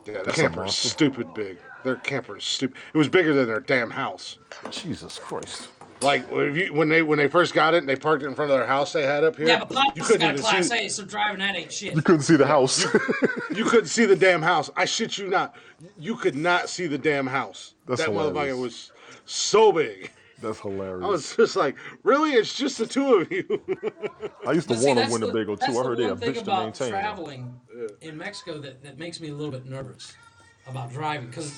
Yeah, the That's a camper's monster. stupid big. Their camper's stupid. It was bigger than their damn house. Jesus Christ. Like when they first got it and they parked it in front of their house they had up here. Yeah, but Pops you got couldn't a even Class see. A, so driving that ain't shit. You couldn't see the house. You couldn't see the damn house. I shit you not. You could not see the damn house. That's that hilarious. motherfucker was so big. That's hilarious. I was just like, really? It's just the two of you. I used to But see, want a that's Winnebago that's too. I heard the they a one thing bitch to about maintain. traveling in Mexico that makes me a little bit nervous about driving because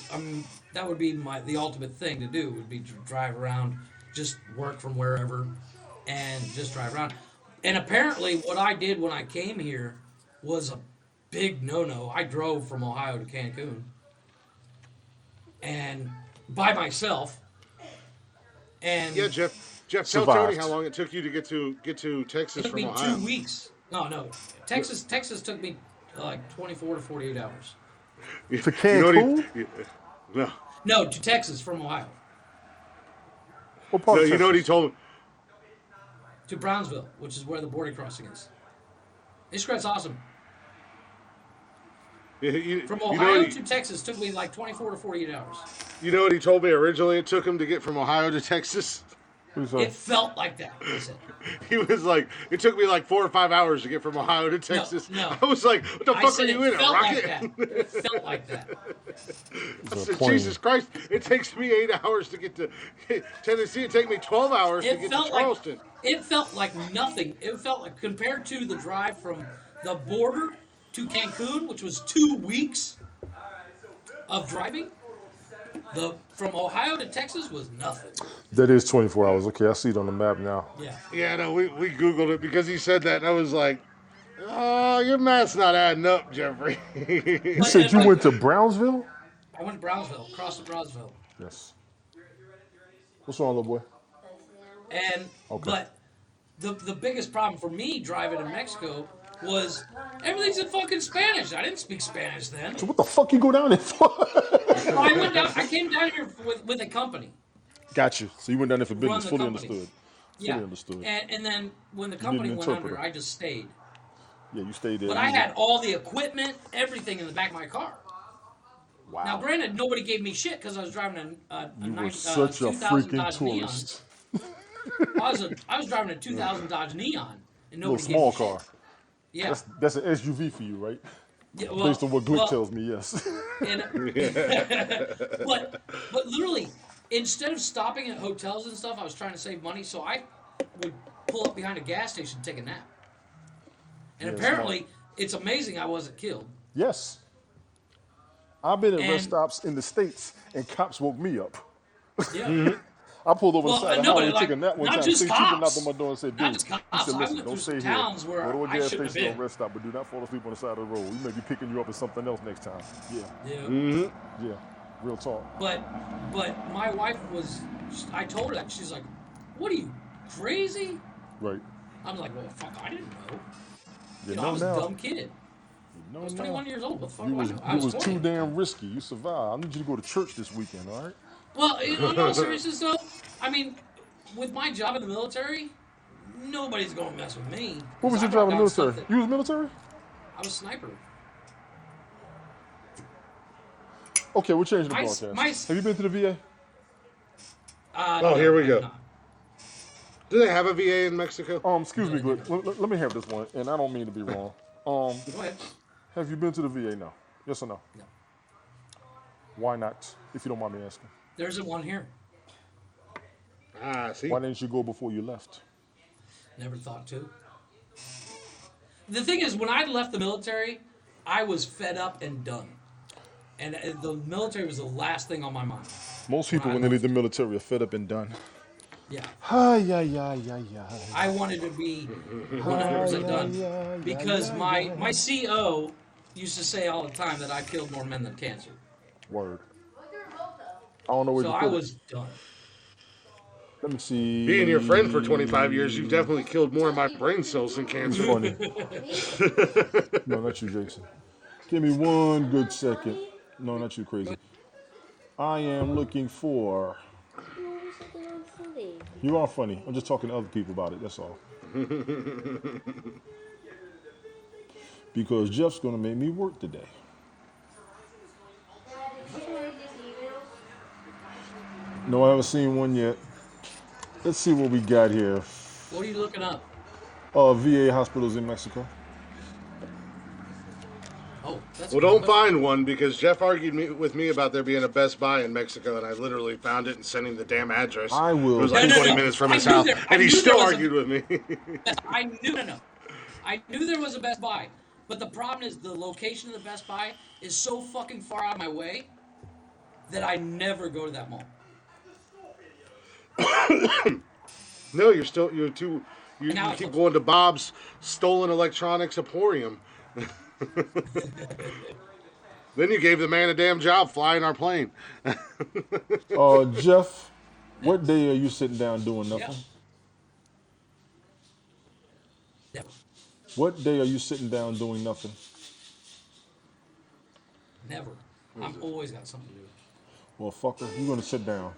that would be the ultimate thing to do would be to drive around, just work from wherever, and just drive around. And apparently, what I did when I came here was a big no-no. I drove from Ohio to Cancun, and by myself. And Yeah, Jeff, tell Survived. Tony how long it took you to get to Texas it took from me Ohio. 2 weeks. No. Texas took me like 24 to 48 hours. To You know Cancun? what no, No, to Texas from Ohio. What part no, of you know what he Texas? told me? To Brownsville, which is where the border crossing is. This guy's awesome. From you know Ohio what to Texas took me like 24 to 48 hours. you know what he told me originally it took him to get from Ohio to Texas? Who's It felt like that, he said. He was like, it took me like 4 or 5 hours to get from Ohio to Texas. no. I was like, what the I fuck said are you it in, a felt like rocket? that. It felt like that. I said, Jesus Christ, it takes me 8 hours to get to Tennessee. It take me 12 hours to It get to felt like Charleston. it felt like nothing. It felt like compared to the drive from the border to Cancun, which was 2 weeks of driving. From Ohio to Texas was nothing. That is 24 hours. Okay, I see it on the map now. Yeah. Yeah, no, we Googled it because he said that, and I was like, oh, your math's not adding up, Jeffrey. You said you went to Brownsville? I went to Brownsville, across to Brownsville. Yes. What's wrong, little boy? And Okay. but the biggest problem for me driving in Mexico was everything's in fucking Spanish. I didn't speak Spanish then. So what the fuck you go down there for? Well, I went down. I came down here with a company, Got you. So you went down there for run business. the Fully company. understood. Yeah, Fully understood. and then when the You need company an went under, interpreter. I just stayed. Yeah, you stayed there. But I had all the equipment, everything in the back of my car. Wow. Now, granted, nobody gave me shit because I was driving a You were 9, such a 2000 freaking Dodge Neon. tourist. I was driving a 2000 Dodge Neon, and Little nobody small gave me car. shit. Yeah. That's an SUV for you, right? Yeah, well, Based on what Glick tells me, yes. And, but literally, instead of stopping at hotels and stuff, I was trying to save money, so I would pull up behind a gas station and take a nap. And Yeah, apparently, it's amazing I wasn't killed. Yes. I've been at And- rest stops in the States and cops woke me up. Yeah. I pulled over Well, the side of the no, highway, but, took a nap one not time. just State trooper knocked cops. on my door and said, Not dude, just he cops. said, I listen, went don't through stay here. towns where Go to a I gas shouldn't have station or been. rest stop, but do not fall asleep on the side of the road. We may be picking you up at something else next time. Yeah. Yeah. Yeah. Real talk. But my wife was. I told her that. She's like, "What are you, crazy?" Right. I'm like, "Well, fuck, I didn't know. You I know was now. a dumb kid. No, I was no. 21 years old. What the fuck You do I was, know? you I was was 20. too damn risky. You survived. I need you to go to church this weekend, all right? Well, in all seriousness, though, I mean, with my job in the military, nobody's going to mess with me. What was 'cause your I job in the brought down military? stuff that- You was military? I was a sniper. Okay, we're changing the My- broadcast. my- Have you been to the VA? Oh, here we I'm go. not. Do they have a VA in Mexico? Excuse me, Glick. Let me have this one, and I don't mean to be wrong. Go ahead. Have you been to the VA now? Yes or no? No. Why not, if you don't mind me asking? There isn't one here. Ah, see. Why didn't you go before you left? Never thought to. The thing is, when I left the military, I was fed up and done. And the military was the last thing on my mind. Most people, when they leave the military, are fed up and done. Yeah. Hi. I wanted to be 100% done. Because my CO used to say all the time that I killed more men than cancer. Word. I don't know where So you I put it. was done. Let me see. Being your friend for 25 years, you've definitely killed more of my brain cells than It's cancer. funny. No, not you, Jason. Give me one good second. No, not you, crazy. I am looking for. You are funny. I'm just talking to other people about it. That's all. Because Jeff's gonna make me work today. No, I haven't seen one yet. Let's see what we got here. What are you looking up? VA hospitals in Mexico. Oh, that's Well, don't find one because Jeff argued with me about there being a Best Buy in Mexico, and I literally found it and sent him the damn address. I will. It was like No, 20 no. minutes from I his knew house, there- I and he knew there still was a- argued with me. I knew there was a Best Buy, but the problem is the location of the Best Buy is so fucking far out of my way that I never go to that mall. No, you Now keep it's- going to Bob's Stolen Electronics Emporium. Then you gave the man a damn job flying our plane. Jeff, what day are you sitting down doing nothing? Yeah. What day are you sitting down doing nothing? Never. I've always got something to do. Well, fucker, you're gonna sit down.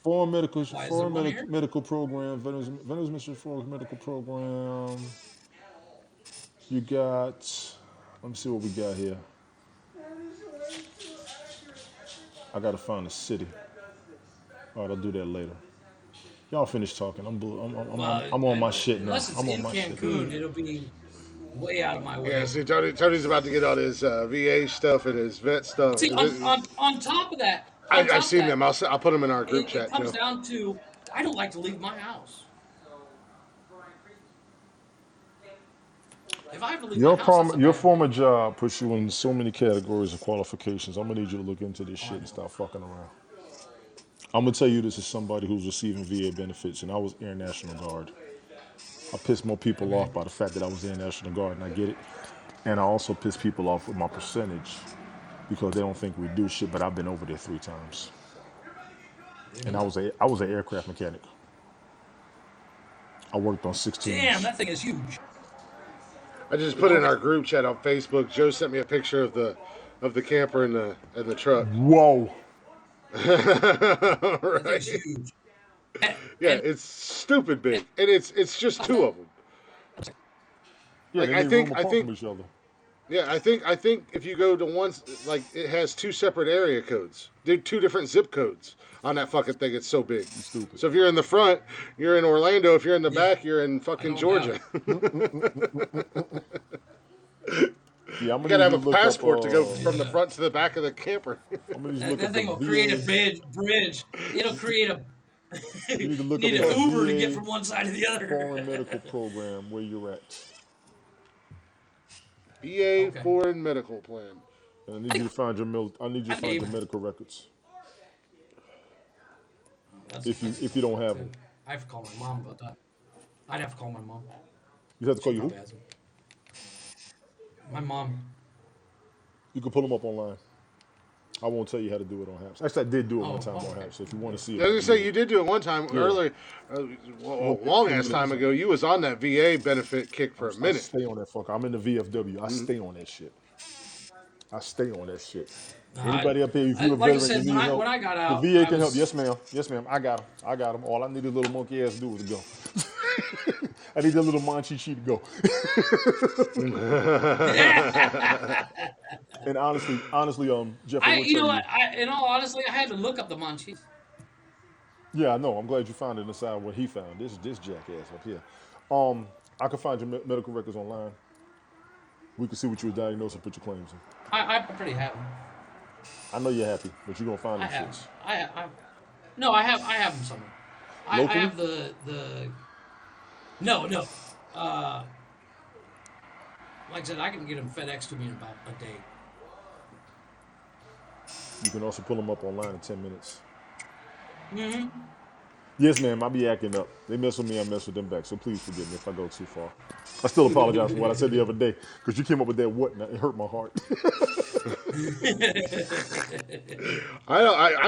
Foreign medical medical program, Veterans Mission Foreign Medical Program. You got. Let me see what we got here. I gotta find the city. All right, I'll do that later. Y'all finish talking. I'm on my shit now. Unless it's I'm on in my shit. Cancun, it'll be way out of my way. Yeah, see, Tony's about to get all his VA stuff and his vet stuff. See, on top of that, I've seen them. I'll put them in our group it chat, comes too. down to I don't like to leave my house. If I have to leave my house, that's a Your bad former job puts you in so many categories of qualifications. I'm gonna need you to look into this shit and stop fucking around. I'm gonna tell you this is somebody who's receiving VA benefits, and I was Air National Guard. I pissed more people off by the fact that I was Air National Guard, and I get it. And I also piss people off with my percentage. because they don't think we do shit. But I've been over there 3 times, and I was an aircraft mechanic. I worked on 16. Damn, that thing is huge. I just put in our group chat on Facebook. Joe sent me a picture of the camper and the truck. Whoa. That thing's huge. Yeah, it's stupid big, and it's just 2 of them. Yeah, Like, they I need think- room I apart think- from each other. Yeah, I think if you go to one, like it has 2 separate area codes. They're 2 different zip codes on that fucking thing. It's so big. It's stupid. So if you're in the front, you're in Orlando. If you're in the back, you're in fucking Georgia. Yeah, I'm You gotta have a look up, passport to go from the front to the back of the camper. I'm gonna just look That up thing the will create a VA. bridge. It'll create a. You need to look need up an the Uber to VA get from one side to the other. Foreign medical program where you're at. VA Foreign Medical Plan. And I need you to find your medical records. If you don't have them. I have to call my mom about that. I'd have to call my mom. You have to call you who? Probably has them. My mom. You can pull them up online. I won't tell you how to do it on Haps. Actually, I did do it one time on Haps, so if you want to see it. I was gonna say you did do it one time earlier, long ass time ago. You was on that VA benefit kick for a I minute. stay on that fucker. I'm in the VFW. I stay on that shit. Anybody up here, if you're a like I veteran, said, you need help, when I got out, the VA I can help. was- Yes, ma'am. Yes, ma'am. I got him. All I need a little monkey ass to do was to go. I need a little Monchi-Chi to go. And honestly, Jeff, you know what? In all honesty, I had to look up the Monchis. yeah, I know. I'm glad you found it inside what he found. This jackass up here. I can find your medical records online. We can see what you were diagnosed and put your claims in. I'm pretty happy. I know you're happy, but you're gonna find I them have. shits. I have them somewhere. I Locally? have the. No. Like I said, I can get them FedEx to me in about a day. You can also pull them up online in 10 minutes. Mm-hmm. Yes, ma'am. I be acting up. They mess with me, I mess with them back. So please forgive me if I go too far. I still apologize for what I said the other day because you came up with that what and it hurt my heart. I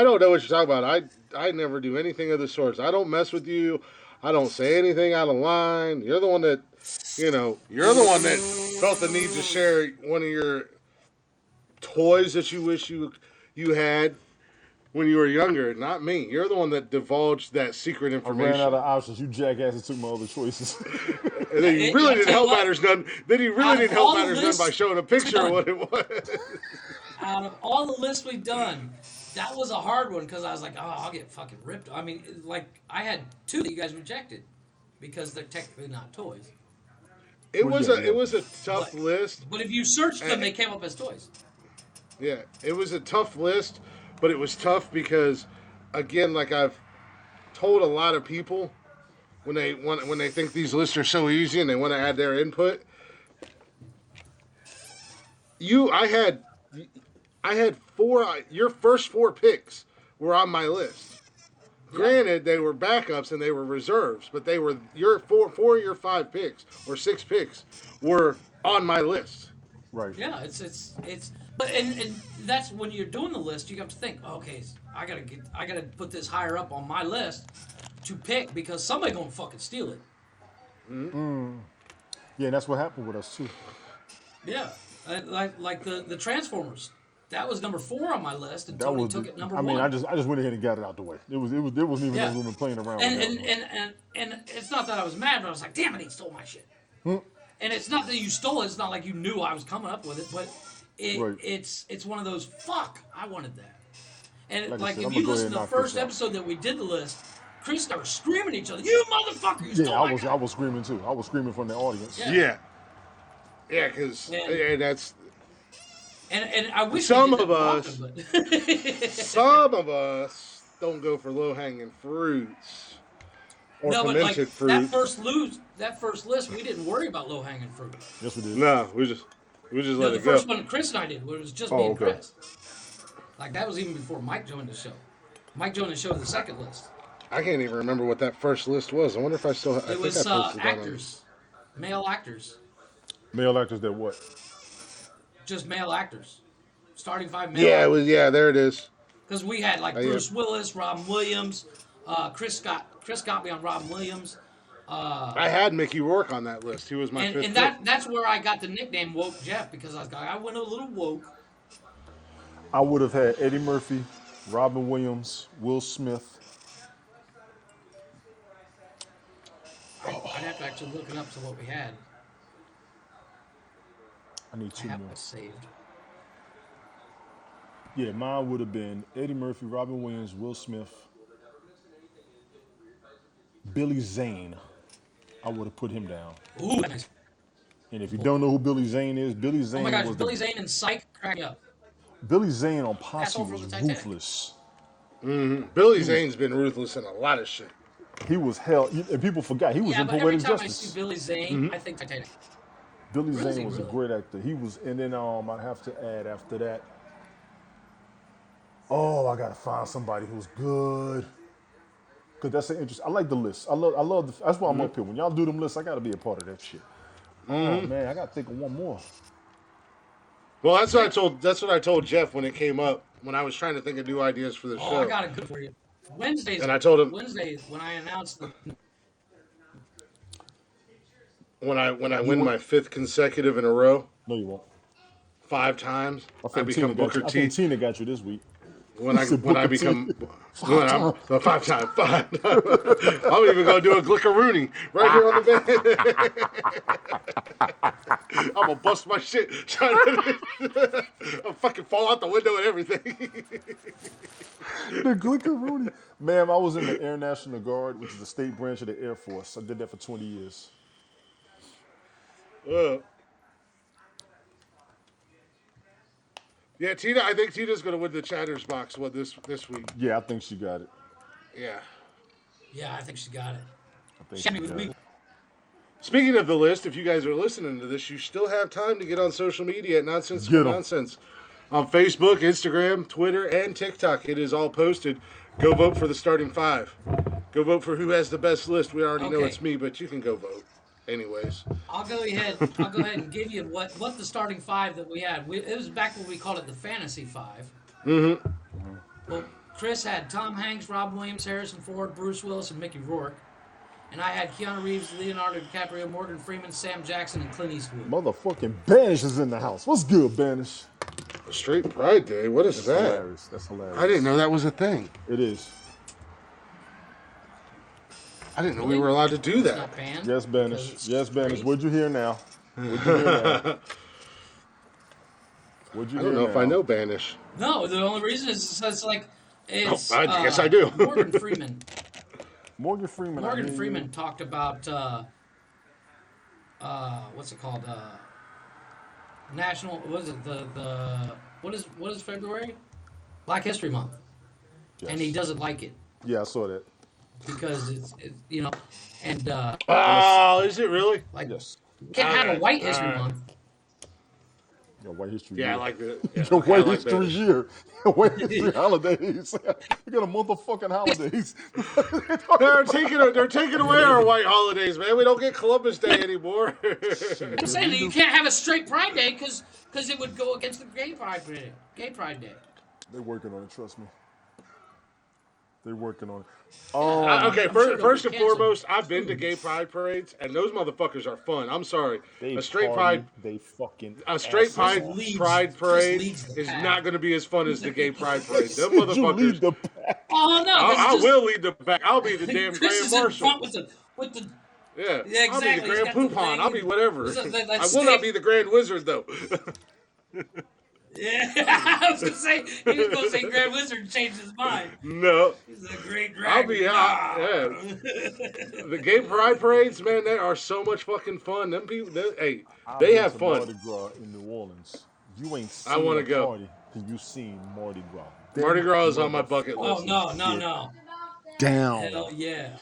don't know what you're talking about. I never do anything of the sorts. I don't mess with you. I don't say anything out of line. You're the one that felt the need to share one of your toys that you wish you had when you were younger. Not me. You're the one that divulged that secret I information. ran out of options. You jackasses took my other choices. And then you really I'll didn't tell help you what, matters none. Then you really out of didn't help all the matters none by lists showing a picture of what it was. Out of all the lists we've done, that was a hard one because I was like, oh, I'll get fucking ripped. I mean, like, I had 2 that you guys rejected because they're technically not toys. It was a tough list. But if you searched them, they came up as toys. Yeah, it was a tough list, but it was tough because, again, like I've told a lot of people, when they think these lists are so easy and they want to add their input, I had 4. Your first 4 picks were on my list. Granted, they were backups and they were reserves, but they were your 4 of your 5 picks or 6 picks were on my list. Right. Yeah, it's but and that's when you're doing the list, you have to think, okay, I gotta put this higher up on my list to pick because somebody gonna fucking steal it. Yeah, and that's what happened with us too. Yeah, like the Transformers. That was number 4 on my list, and Tony took it number 1. I just went ahead and got it out the way. There wasn't even no room in playing around. with that. And it's not that I was mad, but I was like, damn it, he stole my shit. And it's not that you stole it. It's not like you knew I was coming up with it, but it's one of those, fuck, I wanted that. And Like I said, if I'm you gonna go listen ahead to the and knock first this out. episode that we did the list, Chris and I were screaming at each other, you motherfucker, you stole my I was screaming too. I was screaming from the audience. Yeah. Yeah, because that's And I wish Some we did of that us- more often, but some of us don't go for low hanging fruits or no, but like fermented fruit. that first list, we didn't worry about low hanging fruit. Yes, we did. No, we just No, let the it go. first one Chris and I did, where it was just me and okay. Chris. Like that was even before Mike joined the show. Mike joined the show the second list. I can't even remember what that first list was. I wonder if I still. I It think was I posted that on- actors, male actors, Male actors that what? just male actors. Starting five. Yeah, it was. Yeah, there it is. Because we had like Bruce Willis, Robin Williams, Chris got me on Robin Williams. I had Mickey Rourke on that list. He was my fifth. And that's where I got the nickname Woke Jeff, because I went a little woke. I would have had Eddie Murphy, Robin Williams, Will Smith. I'd have to actually look it up to what we had. I need two more. Saved. Yeah, mine would have been Eddie Murphy, Robin Williams, Will Smith, Billy Zane. I would have put him down. Ooh, nice. And if you don't know who Billy Zane is, Billy Zane. Oh my gosh, Billy Zane and Psych crack me up. Billy Zane on Posse was ruthless. Mm-hmm. Billy Zane's been ruthless in a lot of shit. He was hell, and people forgot he was in Poetic Justice. Every time I see Billy Zane, I think Titanic. Billy Zane was a great actor. He was, and then I have to add after that. Oh, I gotta find somebody who's good. Cause that's an interest. I like the list. I love. That's why I'm up here. When y'all do them lists, I gotta be a part of that shit. Oh man, I gotta think of one more. Well, that's what I told Jeff when it came up, when I was trying to think of new ideas for the show. Oh, I got it good for you. Wednesdays. And I told him Wednesdays when I announced the. When I win my 5th consecutive in a row. No, you won't. 5 times. I become Booker T. I think Tina got you this week. When I become 5 times. I'm even gonna do a Glicker Rooney right here on the bed. I'm gonna bust my shit. I'll fucking fall out the window and everything. The Glicker Rooney. Ma'am, I was in the Air National Guard, which is the state branch of the Air Force. I did that for 20 years. Yeah, Tina. I think Tina's gonna win the Chatters box this week. Yeah, I think she got it. Yeah. Yeah, I think she got it. I think she got it. Speaking of the list, if you guys are listening to this, you still have time to get on social media at Nonsensical Nonsense. On Facebook, Instagram, Twitter, and TikTok. It is all posted. Go vote for the starting 5. Go vote for who has the best list. We already know it's me, but you can go vote. Anyways. I'll go ahead and give you what the starting 5 that we had. It was back when we called it the Fantasy 5. Mm-hmm. Well, Chris had Tom Hanks, Rob Williams, Harrison Ford, Bruce Willis, and Mickey Rourke. And I had Keanu Reeves, Leonardo DiCaprio, Morgan Freeman, Sam Jackson, and Clint Eastwood. Motherfucking Banish is in the house. What's good, Banish? Straight Pride Day. What is that? Hilarious. That's hilarious. I didn't know that was a thing. It is. I didn't know we were allowed to do that. Not banned, yes, Banish. Yes, Banish. What'd you hear now? What'd you hear now? What'd you hear now? I don't know if I know Banish. No, the only reason is it's like it's. I guess I do. Morgan Freeman. Morgan Freeman talked about what's it called? National. What is it? What is February? Black History Month. Yes. And he doesn't like it. Yeah, I saw that. Because it's and is it really? Like yes. Can't have a White History Month. Your White History year. I like that. Yeah, Your White History year. Your White History holidays. You got a month of fucking holidays. They're taking away our white holidays, man. We don't get Columbus Day anymore. I'm saying that you can't have a straight Pride Day because it would go against the Gay Pride Day. They're working on it, trust me. They're working on it. Okay, first and foremost, I've been to gay pride parades, and those motherfuckers are fun. I'm sorry. A straight pride parade is not going to be as fun as the gay pride parade. Them motherfuckers. Oh no! I will lead the pack. I'll be the damn grand marshal. With the yeah, exactly. I'll be the grand poupon. I'll be whatever. I will not be the grand wizard though. Yeah, I was gonna say he was gonna say Grand Wizard changed his mind. No, he's a great Grand. I'll be out. Yeah. The gay pride parades, man, they are so much fucking fun. Them people, they have fun. Mardi Gras in New Orleans. You ain't seen I want to go. Party till you seen Mardi Gras. Mardi Gras is on my bucket list. Oh no. Down. Hell yeah.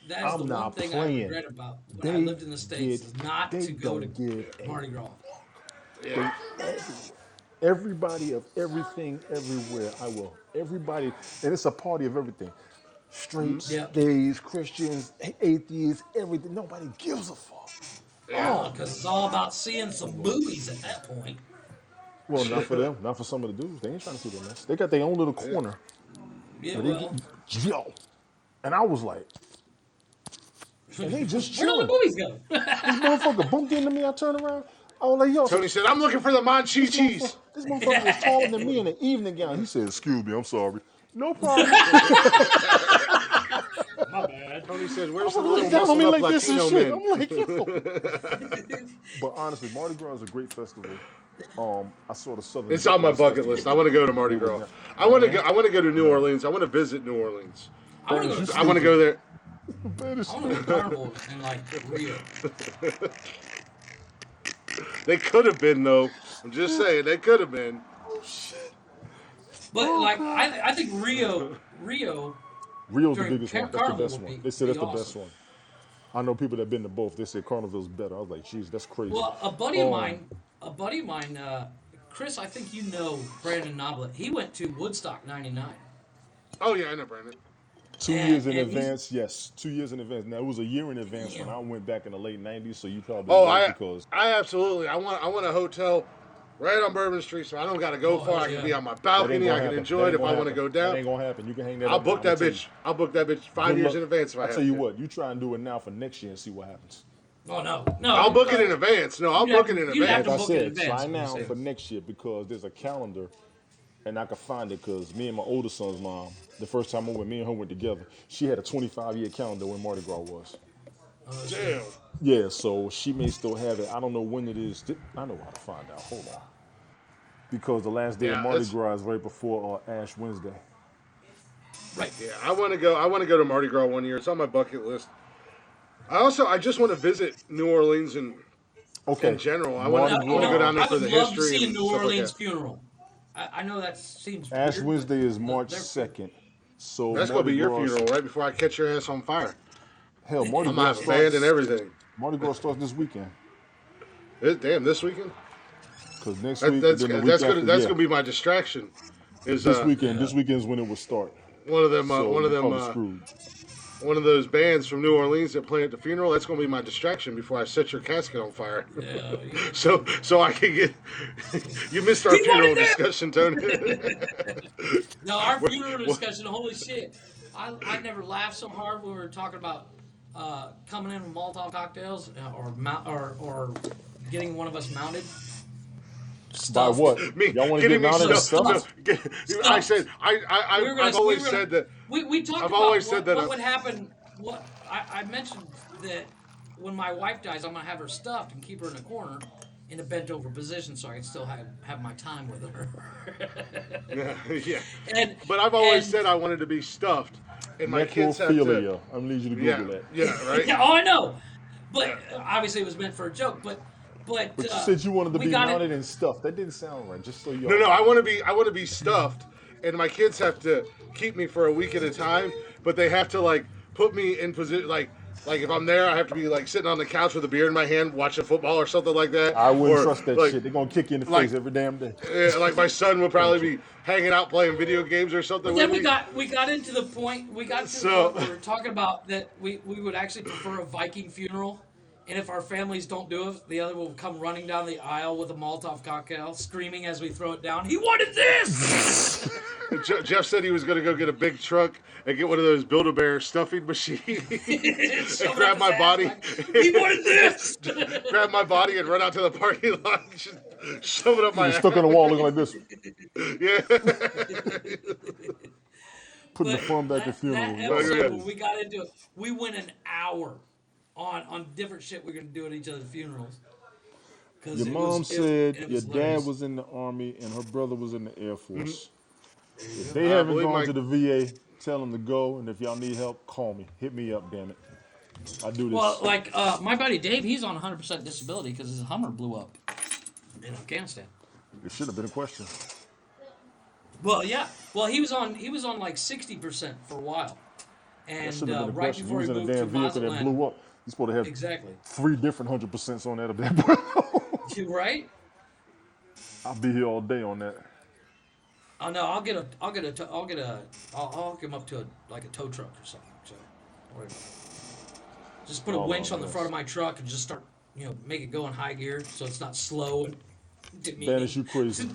That's the one thing I regret about when I lived in the States is not to go to Mardi Gras. Yeah. Everybody of everything, everywhere, I will. Everybody, and it's a party of everything. Straights, gays, Christians, atheists, everything. Nobody gives a fuck. Yeah, because it's all about seeing some boobies at that point. Well, not for them. Not for some of the dudes. They ain't trying to see the mess. They got their own little corner. Yeah, Where they well, yo. And I was like, and they just where do the chilling. movies go? This motherfucker bumped into me. I turned around. I was like, yo. Tony said, I'm looking for the Monchi-Cheese. This motherfucker was taller than me in an evening gown. He said, excuse me, I'm sorry. No problem. My bad. Tony said, where's the He little looked down on me muscle-up like this and Latino shit. man? I'm like, yo. But honestly, Mardi Gras is a great festival. I saw the Southern. It's on my bucket list. I want to go to Mardi Gras. I want to go to New Orleans. I want to visit New Orleans. I want to go to I want to go there. I want to go to Carnival in like Rio. They could have been though. I'm just saying they could have been. But like I think Rio's Rio's the during biggest one. That's the Carnival best would one. be- They said that's be the best awesome. one. I know people that have been to both. They said Carnival's better. I was like, geez, that's crazy. Well, a buddy of mine, Chris, I think you know Brandon Noblet. He went to Woodstock '99. Oh yeah, I know Brandon. 2 years in and he's- advance, yes. 2 years in advance. Now it was a year in advance when I went back in the late '90s. So you probably Oh, right because I absolutely. I want a hotel right on Bourbon Street, so I don't got to go far. I yeah. can be on my that ain't balcony. gonna I can happen. enjoy That it ain't if I gonna want to go happen. That down. ain't gonna happen. You can hang that. I'll up book now. that bitch. I'll book that bitch 5 Good years luck. in advance if I I'll have tell you to. what, you try and do it now for next year and see what happens. Oh no. I'll book it in advance. No, I'll You book have it to- in you have advance. to Like I book in said, advance, try now I'm for next year because there's a calendar, and I can find it because me and my older son's mom, the first time I went, me and her went together. She had a 25-year calendar when Mardi Gras was. Damn. Yeah, so she may still have it. I don't know when it is. I know how to find out. Hold on. Because the last day Yeah, of Mardi that's- Gras is right before Ash Wednesday. Right. Yeah, I want to go. I want to go to Mardi Gras one year. It's on my bucket list. I just want to visit New Orleans and Okay. in general. I want to Mardi Gras. go down there I for would the love to history see a and New stuff like Orleans that. funeral. I know that seems Ash weird, Wednesday is but March they're- 2nd. So That's gonna Mardi be your Gras- funeral right before I catch your ass on fire. Hell, Mardi I'm Gras gonna have a band and starts. everything. Mardi Gras starts this weekend. Damn, this weekend. Because next That, week, that's then the week that's after, gonna that's yeah. gonna be my distraction. Is This weekend. This weekend is when it will start. one of them So one of you're them probably screwed. one of those bands from New Orleans that play at the funeral? That's gonna be my distraction before I set your casket on fire. Yeah, yeah. So I can get. You missed our We wanted funeral that! discussion, Tony. No, our funeral discussion. Holy shit! I never laughed so hard when we were talking about coming in with Molotov cocktails or getting one of us mounted. By Stuffed. what? Me Y'all want to getting get me mounted and stuff. stuff? I said I've always said that. We talked I've about always what, said that what would happen. What I mentioned that when my wife dies, I'm gonna have her stuffed and keep her in a corner in a bent over position so I can still have my time with her. Yeah. And But I've always and- said I wanted to be stuffed, and my kids have to. Necrophilia. I'm gonna need you to Google Yeah, that. yeah, right. Yeah, oh, I know, but obviously it was meant for a joke. But But you said you wanted to we be got it- mounted and stuff. That didn't sound right. Just so you. No, I want to be stuffed, and my kids have to keep me for a week at a time. But they have to like put me in position, like if I'm there, I have to be like sitting on the couch with a beer in my hand, watching football or something like that. I wouldn't Or, trust that like, shit. They're gonna kick you in the like- face every damn day. Like my son would probably be hanging out playing video games or something. But then with we me. got into the point we So- were talking about that we would actually prefer a Viking funeral, and if our families don't do it, the other will come running down the aisle with a Molotov cocktail, screaming as we throw it down. He wanted this. Jeff said he was going to go get a big truck and get one of those Build-A-Bear stuffing machines and grab my body. He wanted this. Grab my body and run out to the parking lot and just shove it up my You're ass. stuck on the wall looking like this. Yeah. Putting the fun back in funeral. That That's episode, crazy. when we got into it, we went an hour on different shit we're gonna do at each other's funerals. 'Cause Your it mom was- said it your hilarious. dad was in the Army and her brother was in the Air Force. If they I haven't believe gone my- to the VA, tell them to go. And if y'all need help, call me. Hit me up, damn it. I do this. Well, like my buddy Dave, he's on 100% disability because his Hummer blew up in Afghanistan. It should have been a question. Well, yeah. Well, he was on like 60% for a while, That and should have been a right question. You before was he in a moved to damn vehicle that Mazatlan. blew up. You're supposed to have Exactly. 3 different 100% on that of that. You right? I'll be here all day on that. Oh no, I'll hook him up to a tow truck or something. So, or just put a Oh, winch on the yes. front of my truck and just start, make it go in high gear so it's not slow. Banish, you crazy.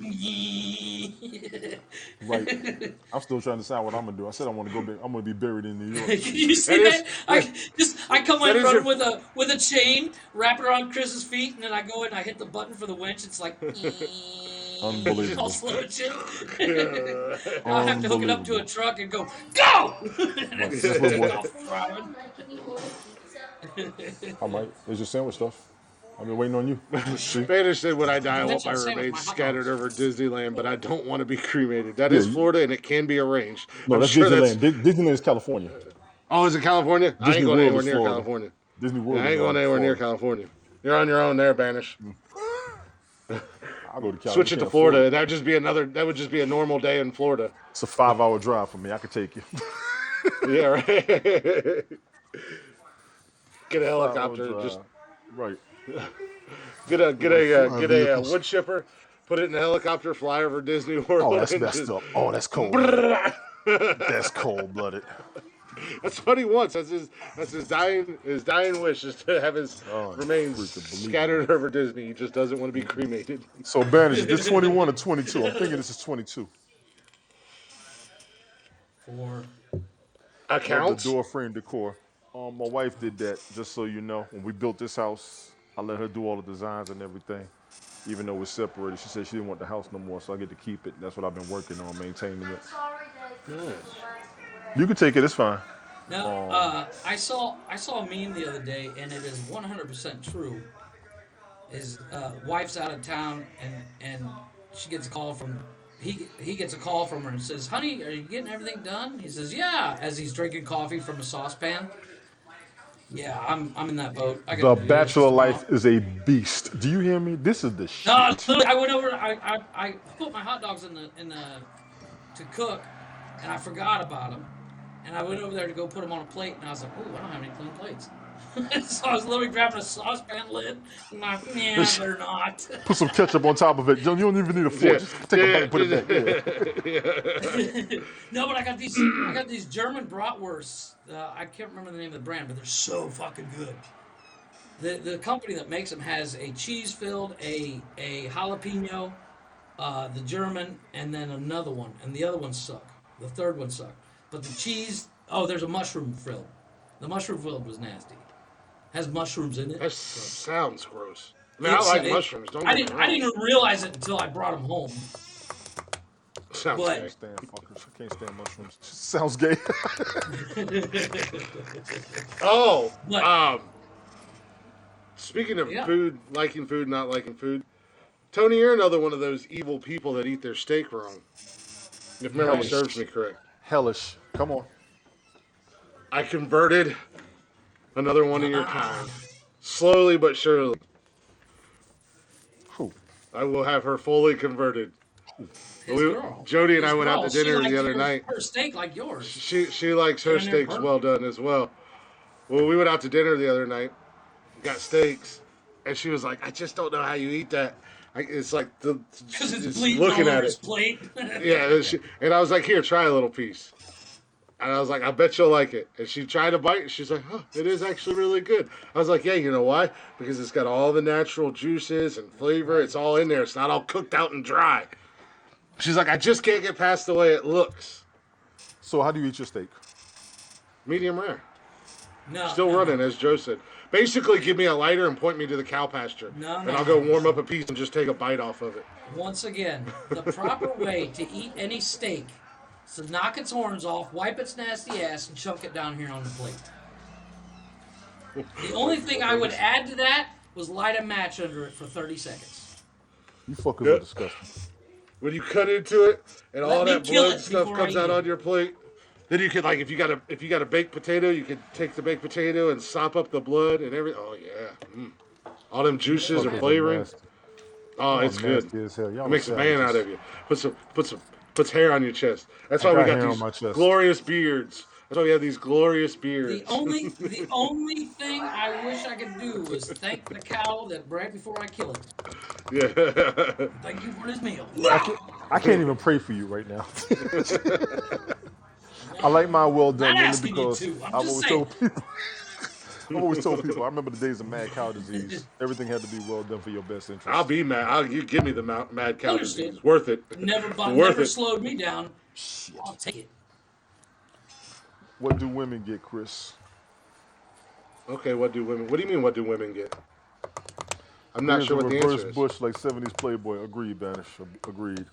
Right. I'm still trying to decide what I'm gonna do. I said I want to go. I'm gonna be buried in New York. You see that? I come in front with a chain, wrap it around Chris's feet, and then I go and I hit the button for the winch. It's like Unbelievable. all slow and shit. I'll have to hook it up to a truck and go. I might. There's your sandwich stuff. I've been waiting on you. Spanish said, when I die, I want my remains scattered over Disneyland, but I don't want to be cremated. That is Florida, and it can be arranged. No, that's Disneyland. Disneyland is California. Oh, is it California? I ain't going anywhere near Florida. California. Disney World. I ain't going anywhere near California. You're on your own there, Banish. I'll go to California. Switch it to Florida. That would just be a normal day in Florida. It's a 5-hour drive for me. I could take you. Yeah, right. Get a helicopter. Just right. Get a wood chipper. Put it in a helicopter. Fly over Disney World. Oh, that's messed up. Oh, that's cold. That's cold blooded. That's what he wants. That's his dying wish is to have his remains scattered over Disney. He just doesn't want to be cremated. So Banish, is this 21 or 22? I'm thinking this is 22. For accounts? The door frame decor. My wife did that, just so you know. When we built this house, I let her do all the designs and everything. Even though we're separated, she said she didn't want the house no more, so I get to keep it. That's what I've been working on, maintaining it. Nice. You can take it. It's fine. No, I saw a meme the other day, and it is 100% true. His wife's out of town, and she gets a call from he gets a call from her and says, "Honey, are you getting everything done?" He says, "Yeah," as he's drinking coffee from a saucepan. Yeah, I'm in that boat. The bachelor life is a beast. Do you hear me? This is the shit. No, literally, I went over. I put my hot dogs in the to cook, and I forgot about them. And I went over there to go put them on a plate, and I was like, "Ooh, I don't have any clean plates." So I was literally grabbing a saucepan lid. I'm like, "Yeah, better not." Put some ketchup on top of it. You don't even need a fork. Just take a bite and put it back. No, but I got these German bratwursts. I can't remember the name of the brand, but they're so fucking good. The company that makes them has a cheese filled, a jalapeno, the German, and then another one, and the other ones suck. The third one sucked. But the cheese, there's a mushroom filled. The mushroom filled was nasty. Has mushrooms in it. That sounds gross. I mean, I like mushrooms. I didn't even realize it until I brought them home. Sounds But, gay. I can't stand mushrooms. Sounds gay. Speaking of food, liking food, not liking food, Tony, you're another one of those evil people that eat their steak wrong. If memory serves me correct. Hellish. Come on. I converted another one of your kind. Slowly but surely. Who? I will have her fully converted. his girl. Jody and I went out girl, to dinner she the other likes night. her steak like yours. She likes her steaks well done as well. Well, we went out to dinner the other night, got steaks, and she was like, "I just don't know how you eat that." It's like Because it's just bleeding looking all at over his it. plate. Yeah, and I was like, "Here, try a little piece." And I was like, "I bet you'll like it." And she tried a bite, and she's like, "Oh, it is actually really good." I was like, "Yeah, you know why? Because it's got all the natural juices and flavor. It's all in there. It's not all cooked out and dry." She's like, "I just can't get past the way it looks." So how do you eat your steak? Medium rare. No, Still running, as Joe said. Basically, give me a lighter and point me to the cow pasture. And I'll go warm up a piece and just take a bite off of it. Once again, the proper way to eat any steak is to knock its horns off, wipe its nasty ass, and chunk it down here on the plate. The only thing I would add to that was light a match under it for 30 seconds. You fuckers are disgusting. When you cut into it and all that blood stuff before comes I out eat on your plate, then you could, like, if you got a baked potato, you could take the baked potato and sop up the blood and everything. Oh yeah, all them juices and flavorings. Oh, it's good. It makes a man out of you. Puts hair on your chest. That's why we got these glorious beards. That's why we have these glorious beards. The only thing I wish I could do was thank the cow that bred before I kill it. Yeah. Thank you for this meal. I can't even pray for you right now. I like mine well done Not only asking because you to. I'm I've just always saying. told people I've always told people, I remember the days of mad cow disease. Everything had to be well done for your best interest. I'll be mad. You give me the mad cow Understood. disease. Worth it. Never slowed me down. Shit. I'll take it. What do women get, Chris? Okay, what do you mean? What do women get? I'm not sure what the reverse answer is. bush like 70s Playboy. Agreed, Banish. Agreed.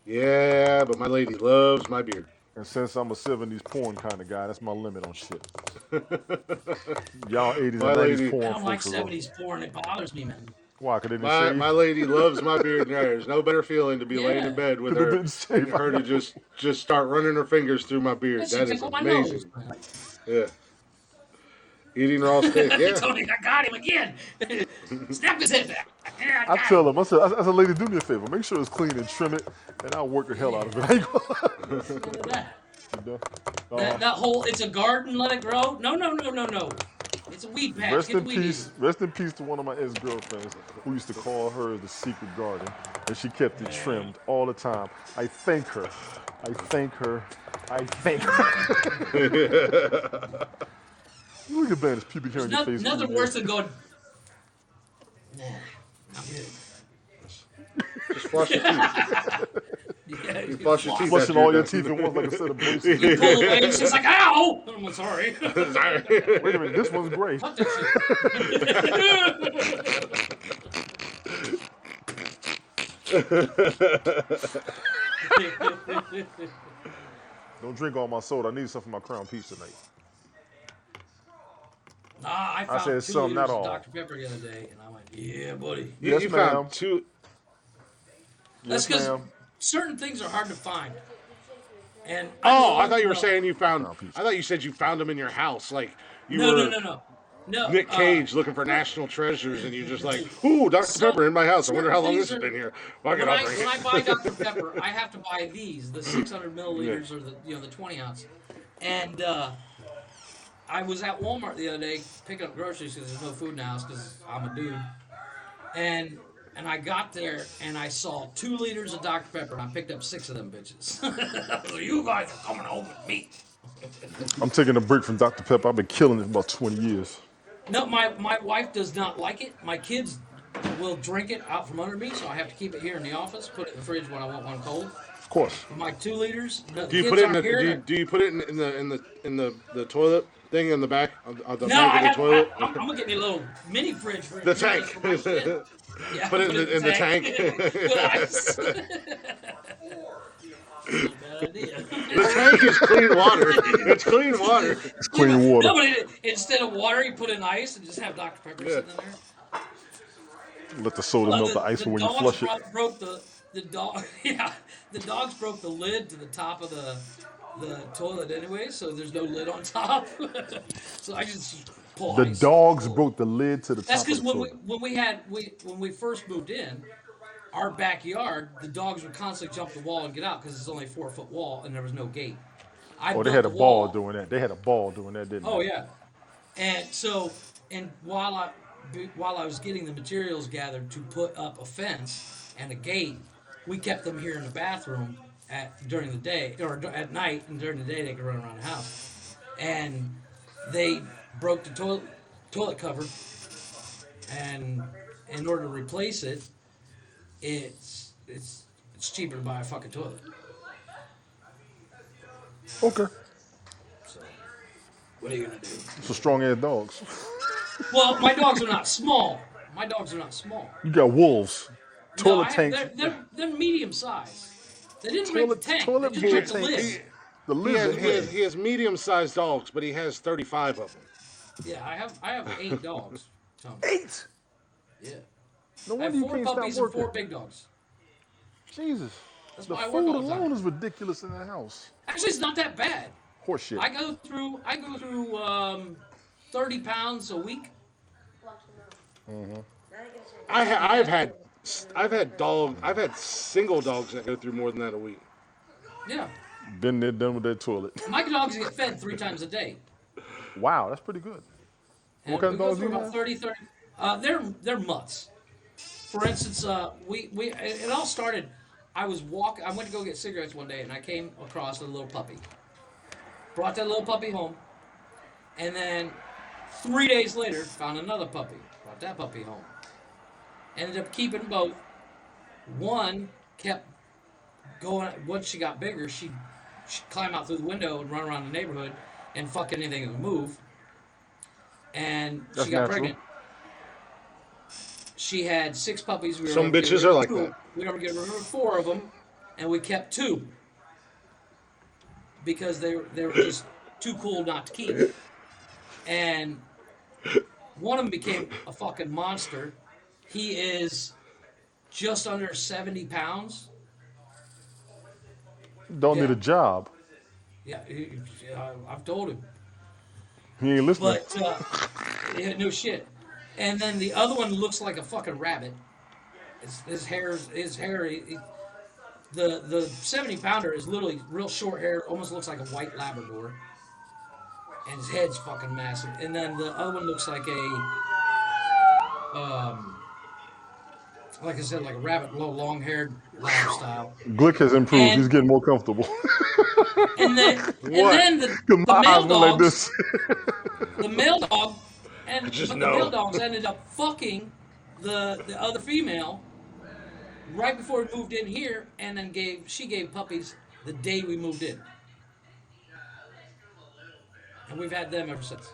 Yeah, but my lady loves my beard. And since I'm a 70s porn kind of guy, that's my limit on shit. Y'all 80s My and 90s lady- porn I don't like folks are- 70s porn. It bothers me, man. Why? Because they didn't My shave? my lady loves my beard. There's no better feeling to be laying in bed with They her didn't shave. and her to just start running her fingers through my beard. That shit That is tickle my amazing. nose. Yeah. Eating raw steak. Yeah. Tony, I got him again. Snap his head back. Yeah, I got tell him, I said, lady, do me a favor. Make sure it's clean and trim it, and I'll work the hell out of it. I ain't gonna lie. him. Look at that. You know? That whole, it's a garden, let it grow. No. It's a weed patch. Rest Get in the weed peace. Rest in peace to one of my ex-girlfriends who used to call her the secret garden, and she kept it trimmed all the time. I thank her. Look at Banner's pubic hair on your face. Nothing worse than going, nah, I'm good. Just flush your teeth. Yeah, You flush your teeth. Flushing after all you're your done. teeth in one like a set of braces. pull away, it's just like, ow! I'm sorry. Sorry. Wait a minute, this one's great. Fuck that shit. Don't drink all my soda. I need some for my Crown Peach tonight. I found said 2 some, not liters of all. Dr. Pepper the other day, and I went, yeah, buddy. Yes, you ma'am. found two. That's Yes, because ma'am. certain things are hard to find. And Oh, I thought you were saying you found. Crown Peach. I thought you said you found them in your house, like you No. were No. Nick Cage looking for national treasures, and you're just like, ooh, Dr. Pepper in my house. I wonder how long this has been here. Fuck it, When I'll I drink when I it. buy Dr. Pepper, I have to buy these, the 600 milliliters or the 20 ounce. And I was at Walmart the other day picking up groceries because there's no food in the house because I'm a dude. And I got there and I saw 2 liters of Dr. Pepper and I picked up 6 of them bitches. So you guys are coming home with me. I'm taking a break from Dr. Pepper. I've been killing it for about 20 years. No, my wife does not like it. My kids will drink it out from under me, so I have to keep it here in the office. Put it in the fridge when I want one cold. Of course. My 2 liters. Do you put it in the? Do you put it in the toilet thing in the back of the tank of the toilet? I'm gonna get me a little mini fridge for The tank. for my shit. Yeah, Put it in the tank. With ice. Bad idea. The tank is clean water. It's clean water. It's clean water. No, but instead of water, you put in ice and just have Dr. Pepper sitting in there. Let the soda melt the ice when you dogs flush it. broke the dog. Yeah, the dogs broke the lid to the top of the toilet anyway, so there's no lid on top. So I just pull The ice. dogs broke the lid to the That's top of because the when toilet. when we first moved in, our backyard, the dogs would constantly jump the wall and get out because it's only a 4-foot wall and there was no gate. I Oh, they built had a the ball wall. doing that. They had a ball doing that, didn't Oh they? yeah, and so while I was getting the materials gathered to put up a fence and a gate, we kept them here in the bathroom during the day or at night, and during the day they could run around the house. And they broke the toilet cover, and in order to replace it, it's cheaper to buy a fucking toilet. Okay. So what are you gonna do? So strong ass dogs. Well, my dogs are not small. You got wolves. Toilet tanks. They're medium size. They didn't break the tank. toilet They just bowl break the tank. lid. The lids. He has medium-sized dogs, but he has 35 of them. Yeah, I have 8 dogs. Tony. 8. Yeah. No I have wonder you 4 can't stop puppies and working. 4 big dogs. Jesus. That's The why I work food all the time. alone is ridiculous in the house. Actually, it's not that bad. Horseshit. I go through 30 pounds a week. I've had single dogs that go through more than that a week. Yeah. Been there, done with that toilet. My dogs get fed 3 times a day. Wow, that's pretty good. And What kind of we go dogs through do you about have? 30. They're mutts. For instance, it all started. I went to go get cigarettes one day, and I came across a little puppy. Brought that little puppy home, and then 3 days later, found another puppy. Brought that puppy home. Ended up keeping both. One kept going. Once she got bigger, she'd climb out through the window and run around the neighborhood and fuck anything that would move. And That's she got natural. pregnant. She had 6 puppies. We were Some able to get bitches rid are of like 2. that. We were able to get rid of 4 of them, and we kept 2 because they were just too cool not to keep. And one of them became a fucking monster. He is just under 70 pounds. Don't need Yeah. a job. Yeah, I've told him. He ain't listening. But, yeah, no shit. And then the other one looks like a fucking rabbit. His hair, the 70 pounder is literally real short hair, almost looks like a white Labrador. And his head's fucking massive. And then the other one looks like like I said, like a rabbit, long haired lab style. Glick has improved. And- He's getting more comfortable. And then the My male eyes were like dogs, this. the male dog, and Just but know. the male dogs ended up fucking the other female right before we moved in here, and then she gave puppies the day we moved in, and we've had them ever since.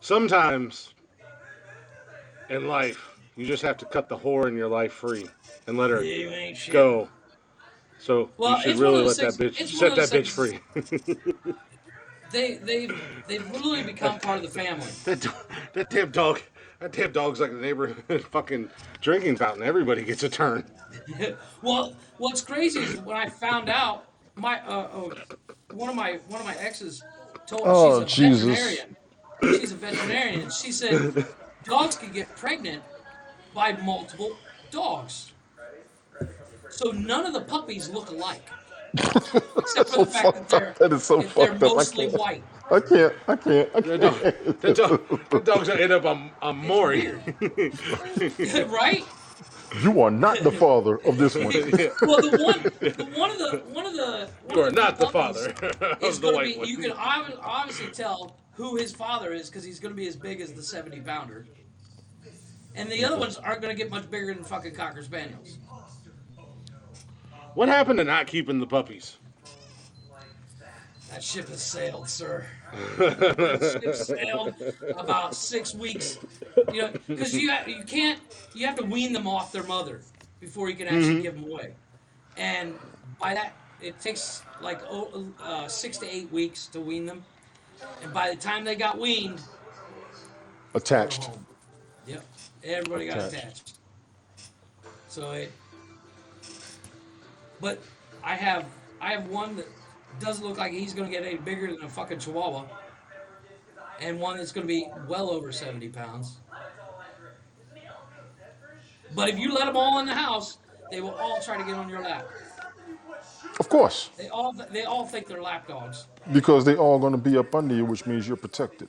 Sometimes in life, you just have to cut the whore in your life free and let her You ain't shit. go. So Well, you should it's one really of let those that things- bitch it's one set of that those bitch free. They've really become part of the family. that damn dog's like the neighborhood fucking drinking fountain. Everybody gets a turn. Well, what's crazy is when I found out one of my exes told me Oh, she's a Jesus. veterinarian. She's a veterinarian, and she said dogs can get pregnant by multiple dogs. So none of the puppies look alike, except for the fact that That is so they're fucked up. I mostly can't. white. I can't. The dog's gonna end up on Maury. Right? You are not the father of this one. Well, one of the You are not the puppies father is of the going to white be. one. You can obviously tell who his father is because he's going to be as big as the 70 pounder, and the other ones aren't going to get much bigger than fucking Cocker Spaniels. What happened to not keeping the puppies? That ship has sailed, sir. That ship sailed about 6 weeks. You know, because you have to wean them off their mother before you can actually give them away, and by that it takes like 6 to 8 weeks to wean them, and by the time they got weaned, Attached. they were home. Yep, everybody got Attached. attached. So but I have one that doesn't look like he's going to get any bigger than a fucking Chihuahua, and one that's going to be well over 70 pounds. But if you let them all in the house, they will all try to get on your lap. Of course. They all think they're lap dogs. Because they all going to be up under you, which means you're protected.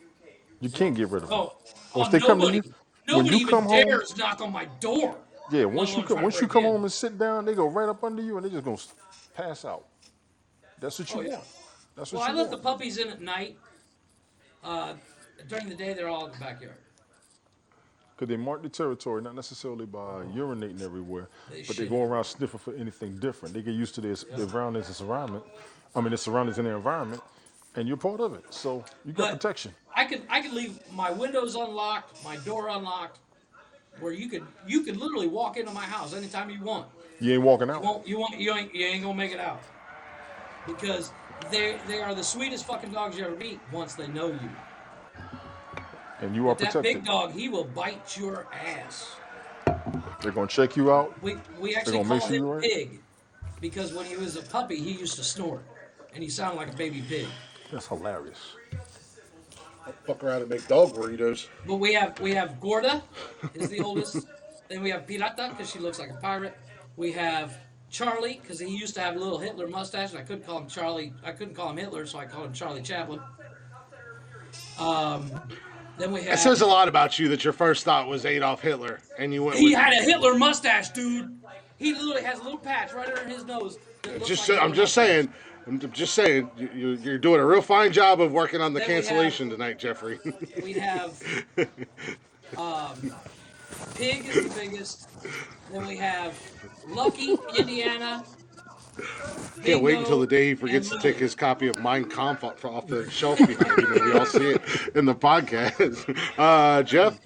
You can't get rid of them. Once they come to nobody, you, when nobody you even come home, dares knock on my door. yeah, let once alone try to you break come in. home and sit down, they go right up under you and they just gonna pass out. That's what you yeah. want. That's what Well, I you let want. the puppies in at night. During the day, they're all in the backyard. Because they mark the territory, not necessarily by urinating everywhere, but they shit. go around sniffing for anything different. They get used to their surroundings their surroundings in their environment, and you're part of it. So you got But protection. I could leave my windows unlocked, my door unlocked, where you could literally walk into my house anytime you want. You ain't walking out. You ain't gonna make it out because they are the sweetest fucking dogs you ever meet once they know you. And you are That protected. big dog, he will bite your ass. They're gonna check you out. We actually gonna make call sure him you're right? Pig because when he was a puppy, he used to snort and he sounded like a baby pig. That's hilarious. Fuck around and make dog burritos. But we have Gorda, is the oldest. Then we have Pirata because she looks like a pirate. We have Charlie because he used to have a little Hitler mustache, and I couldn't call him Charlie. I couldn't call him Hitler, so I called him Charlie Chaplin. Then we have. It says a lot about you that your first thought was Adolf Hitler, and you went He with. had a Hitler mustache, dude. He literally has a little patch right under his nose. That looks like I'm just saying, I'm just saying, you're doing a real fine job of working on the cancellation tonight, Jeffrey. We have Pig is the biggest. Then we have Lucky, Indiana, Can't wait until Bingo, the day he and forgets to Lily. take his copy of Mein Kampf off the shelf behind him, and we all see it in the podcast. Jeff,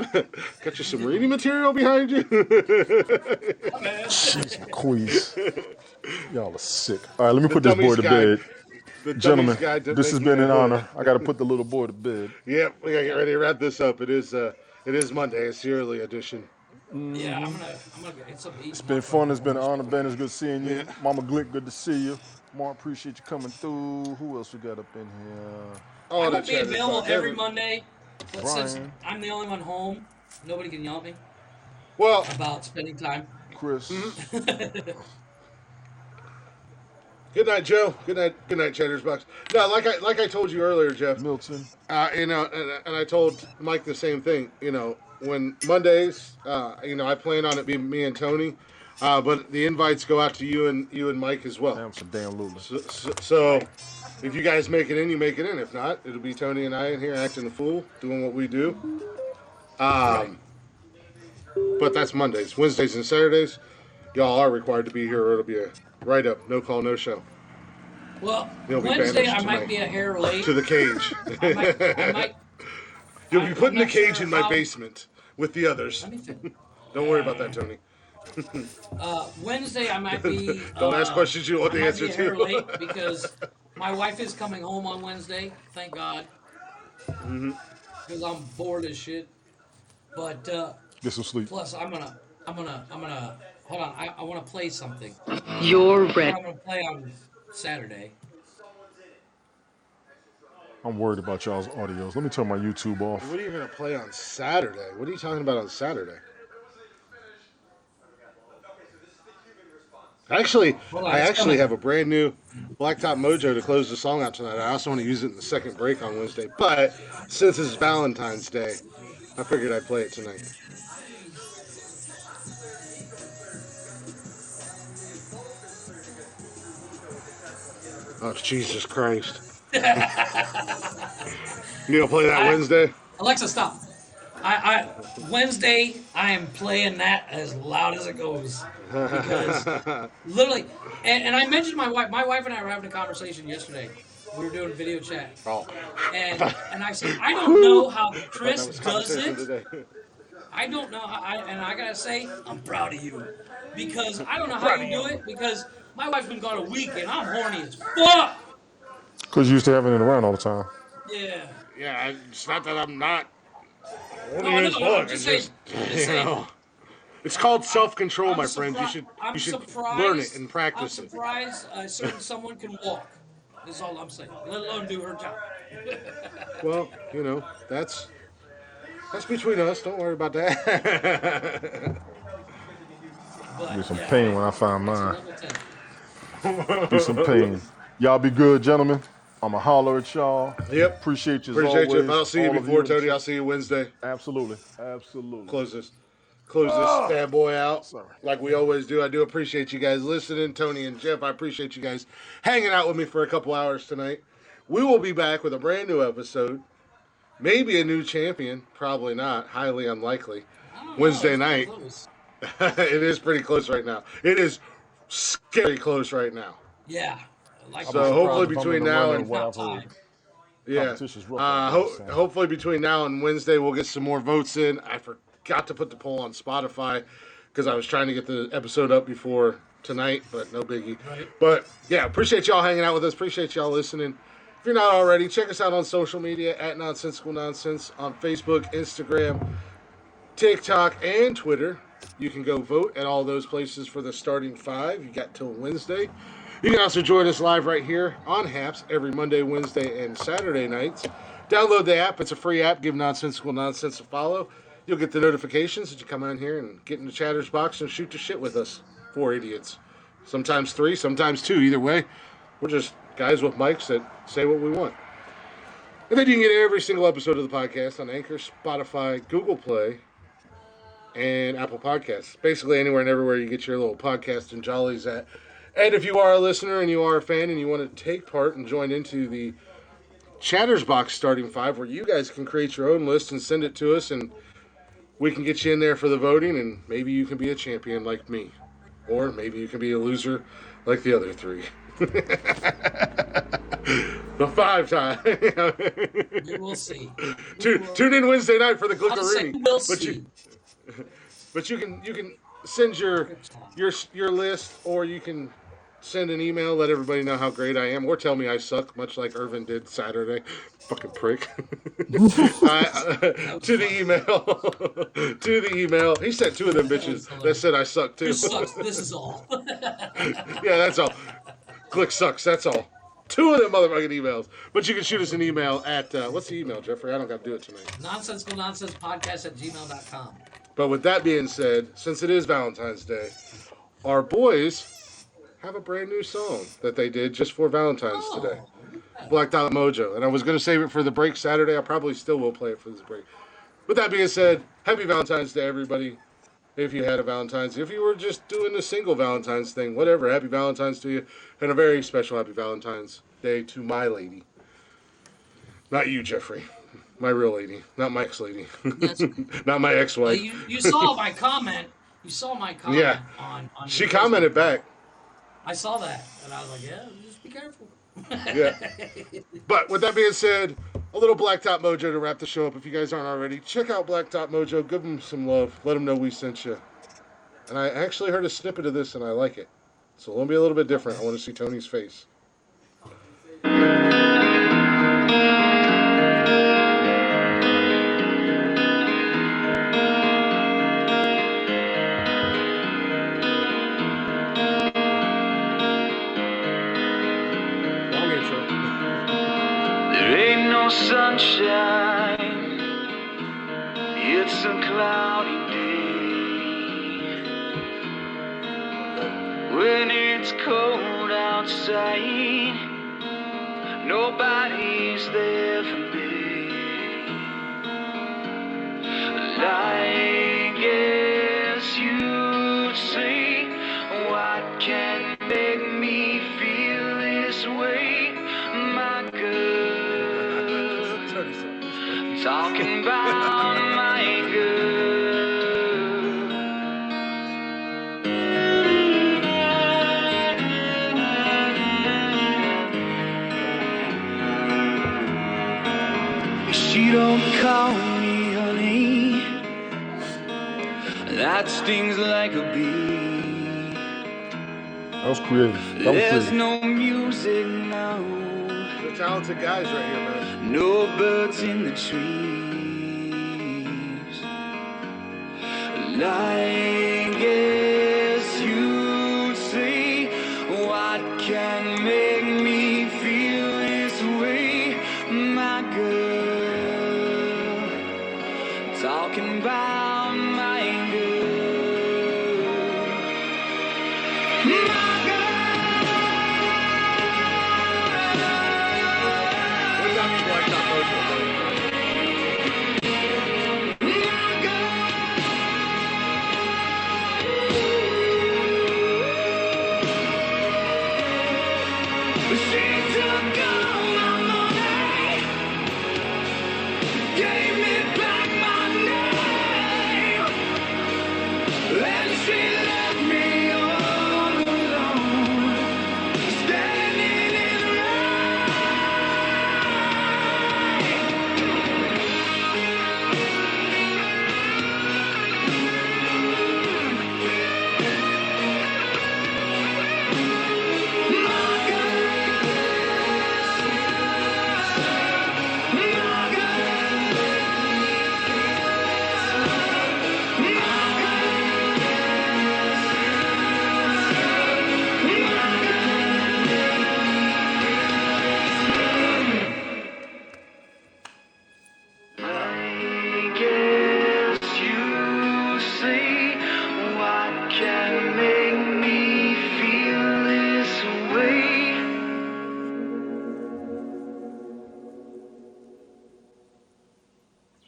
got you some reading material behind you? Jeez, quiz. Y'all are sick. All right, let me put this boy dummy's to guide. bed. The Gentlemen, dummy's guide to this has making been an it. honor. I got to put the little boy to bed. Yep, we gotta get ready to wrap this up. It is Monday. It's the early edition. Yeah, I'm gonna get something to eat. It's been fun. It's been an honor. Ben, it's good seeing you. Mama Glick, good to see you. Mark, appreciate you coming through. Who else we got up in here? Oh, I the won't be chat is available fine. every Monday, but since Brian. I'm the only one home, nobody can yell at me Well, about spending time. Chris. good night, Joe. Good night, Cheddar's Box. No, like I told you earlier, Jeff. Milton. And I told Mike the same thing. When Mondays, I plan on it being me and Tony, but the invites go out to you and Mike as well. Absolutely. So if you guys make it in, you make it in. If not, it'll be Tony and I in here acting the fool, doing what we do. But that's Mondays. Wednesdays and Saturdays, y'all are required to be here, or it'll be a write-up, no call, no show. Well, You'll be Wednesday banished I might tonight. be a hair late. To the cage. I might. You'll be put in the not cage sure in my how- basement with the others. Let me think. Don't worry about that, Tony. Wednesday I might be. Don't ask questions you want I the might answer be a hair to. late because my wife is coming home on Wednesday. Thank God. Because I'm bored as shit. But Get some sleep. plus I'm gonna. Hold on. I want to play something. You're I'm ready. gonna play on Saturday. I'm worried about y'all's audios. Let me turn my YouTube off. What are you going to play on Saturday? What are you talking about on Saturday? Actually, Hold on, I it's actually coming. have a brand new Blacktop Mojo to close the song out tonight. I also want to use it in the second break on Wednesday. But since it's Valentine's Day, I figured I'd play it tonight. Oh, Jesus Christ. You gonna play that Wednesday? Alexa, stop. Wednesday I am playing that as loud as it goes because literally, and I mentioned my wife. My wife and I were having a conversation yesterday. We were doing video chat, Oh. and I said I don't know how Chris That was does conversation it. today. I don't know how. And I gotta say I'm proud of you because I don't know how you do it because my wife's been gone a week and I'm horny as fuck. Because you used to having it around all the time. Yeah. Yeah, it's not that I'm not. No, I'm It's just saying. just, Just saying. it's called self-control, I'm my friend. You I'm should surprised- learn it and practice I'm it. surprised certain someone can walk. That's all I'm saying. Let alone do her job. Well, that's between us. Don't worry about that. But, Be some yeah, pain when I find it's a mine. level 10. Be some pain. Y'all be good, gentlemen. I'ma holler at y'all. Yep. Appreciate you as Appreciate always. you. If I don't see you all of before, in the Tony, chat. I'll see you Wednesday. Absolutely. Absolutely. Close this bad boy out Sorry. like we always do. I do appreciate you guys listening, Tony and Jeff. I appreciate you guys hanging out with me for a couple hours tonight. We will be back with a brand new episode. Maybe a new champion. Probably not. Highly unlikely. I don't know, Wednesday it's night. close. It is pretty close right now. It is scary close right now. Yeah. Like So hopefully If I'm between in the now running, and what not I've heard. tied. yeah, Competition's rough out there, so. hopefully between now and Wednesday we'll get some more votes in. I forgot to put the poll on Spotify because I was trying to get the episode up before tonight, but no biggie. Right. But yeah, appreciate y'all hanging out with us. Appreciate y'all listening. If you're not already, check us out on social media at Nonsensical Nonsense on Facebook, Instagram, TikTok, and Twitter. You can go vote at all those places for the starting five. You got till Wednesday. You can also join us live right here on Haps every Monday, Wednesday, and Saturday nights. Download the app. It's a free app. Give Nonsensical Nonsense a follow. You'll get the notifications that you come on here and get in the chatter's box and shoot the shit with us. 4 idiots. Sometimes 3, sometimes 2. Either way, we're just guys with mics that say what we want. And then you can get every single episode of the podcast on Anchor, Spotify, Google Play, and Apple Podcasts. Basically anywhere and everywhere you get your little podcast and jollies at. And if you are a listener and you are a fan and you want to take part and join into the Chatters Box starting five, where you guys can create your own list and send it to us, and we can get you in there for the voting, and maybe you can be a champion like me. Or maybe you can be a loser like the other three. The 5 time. We will see. Tune in Wednesday night for the Glick I'll say Rooney. we'll see. But you can send your list, or you can send an email, let everybody know how great I am, or tell me I suck, much like Irvin did Saturday. Fucking prick. To the email. He sent 2 of them bitches that said I suck too. This sucks. This is all. Yeah, that's all. Glick sucks. That's all. 2 of them motherfucking emails. But you can shoot us an email at what's the email, Jeffrey? I don't got to do it tonight. nonsensicalnonsenspodcast@gmail.com. But with that being said, since it is Valentine's Day, our boys have a brand new song that they did just for Valentine's today. Blacked Out Mojo. And I was going to save it for the break Saturday. I probably still will play it for this break. With that being said, happy Valentine's Day, everybody. If you had a Valentine's, if you were just doing a single Valentine's thing, whatever, happy Valentine's to you. And a very special happy Valentine's Day to my lady. Not you, Jeffrey. My real lady. Not my ex-lady. Not my ex-wife. You saw my comment. You saw my comment. Yeah. On She commented back. I saw that, and I was like, yeah, just be careful. Yeah. But with that being said, a little Blacktop Mojo to wrap the show up. If you guys aren't already, check out Blacktop Mojo. Give them some love. Let them know we sent you. And I actually heard a snippet of this, and I like it. So it'll be a little bit different. I want to see Tony's face. Sunshine, it's a cloudy day. When it's cold outside, nobody's there for me. I guess you'd say, what can make me feel this way, my girl? Talking about my girl. She don't call me honey. That stings like a bee. That was creative. There's no music now. They're talented guys right here, man. No birds in the trees. I guess you'd say, what can make me feel this way, my girl? Talking about my girl. My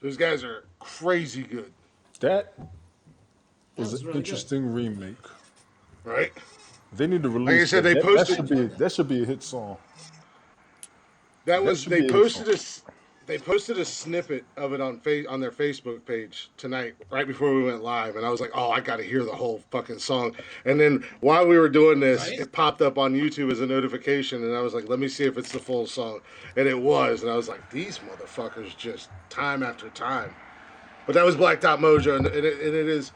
Those guys are crazy good. That is was an really interesting remake. Right? They need to release. Like I said, they that. posted That should be a hit song. they posted a snippet of it on their Facebook page tonight, right before we went live, and I was like, oh, I got to hear the whole fucking song. And then while we were doing this, Right? it popped up on YouTube as a notification, and I was like, let me see if it's the full song, and it was, and I was like, these motherfuckers just time after time. But that was Blacktop Mojo, and it is,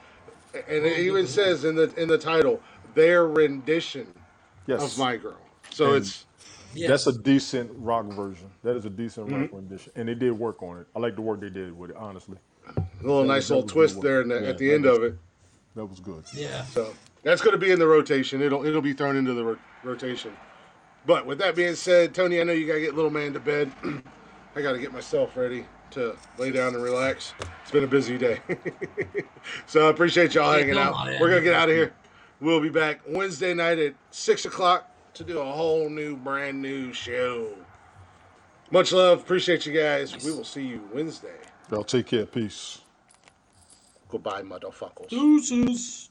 and it even says in the title their rendition Yes. of My Girl. So And it's Yes. That's a decent rock version. That is a decent Mm-hmm. rock rendition, and they did work on it. I like the work they did with it, honestly. a little nice that little was twist good there work. at the Yeah, end that of it. That was good. Yeah. So that's going to be in the rotation. It'll be thrown into the rotation. But with that being said, Tony, I know you got to get little man to bed. I got to get myself ready to lay down and relax. It's been a busy day. So I appreciate y'all hanging no, out. not We're going to in. get out of here. We'll be back Wednesday night at 6 o'clock to do a whole brand new show. Much love. Appreciate you guys. We will see you Wednesday. Y'all take care. Peace. Goodbye, motherfuckers. Deuces.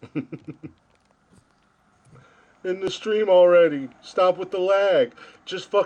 In the stream already. Stop with the lag. Just fuck.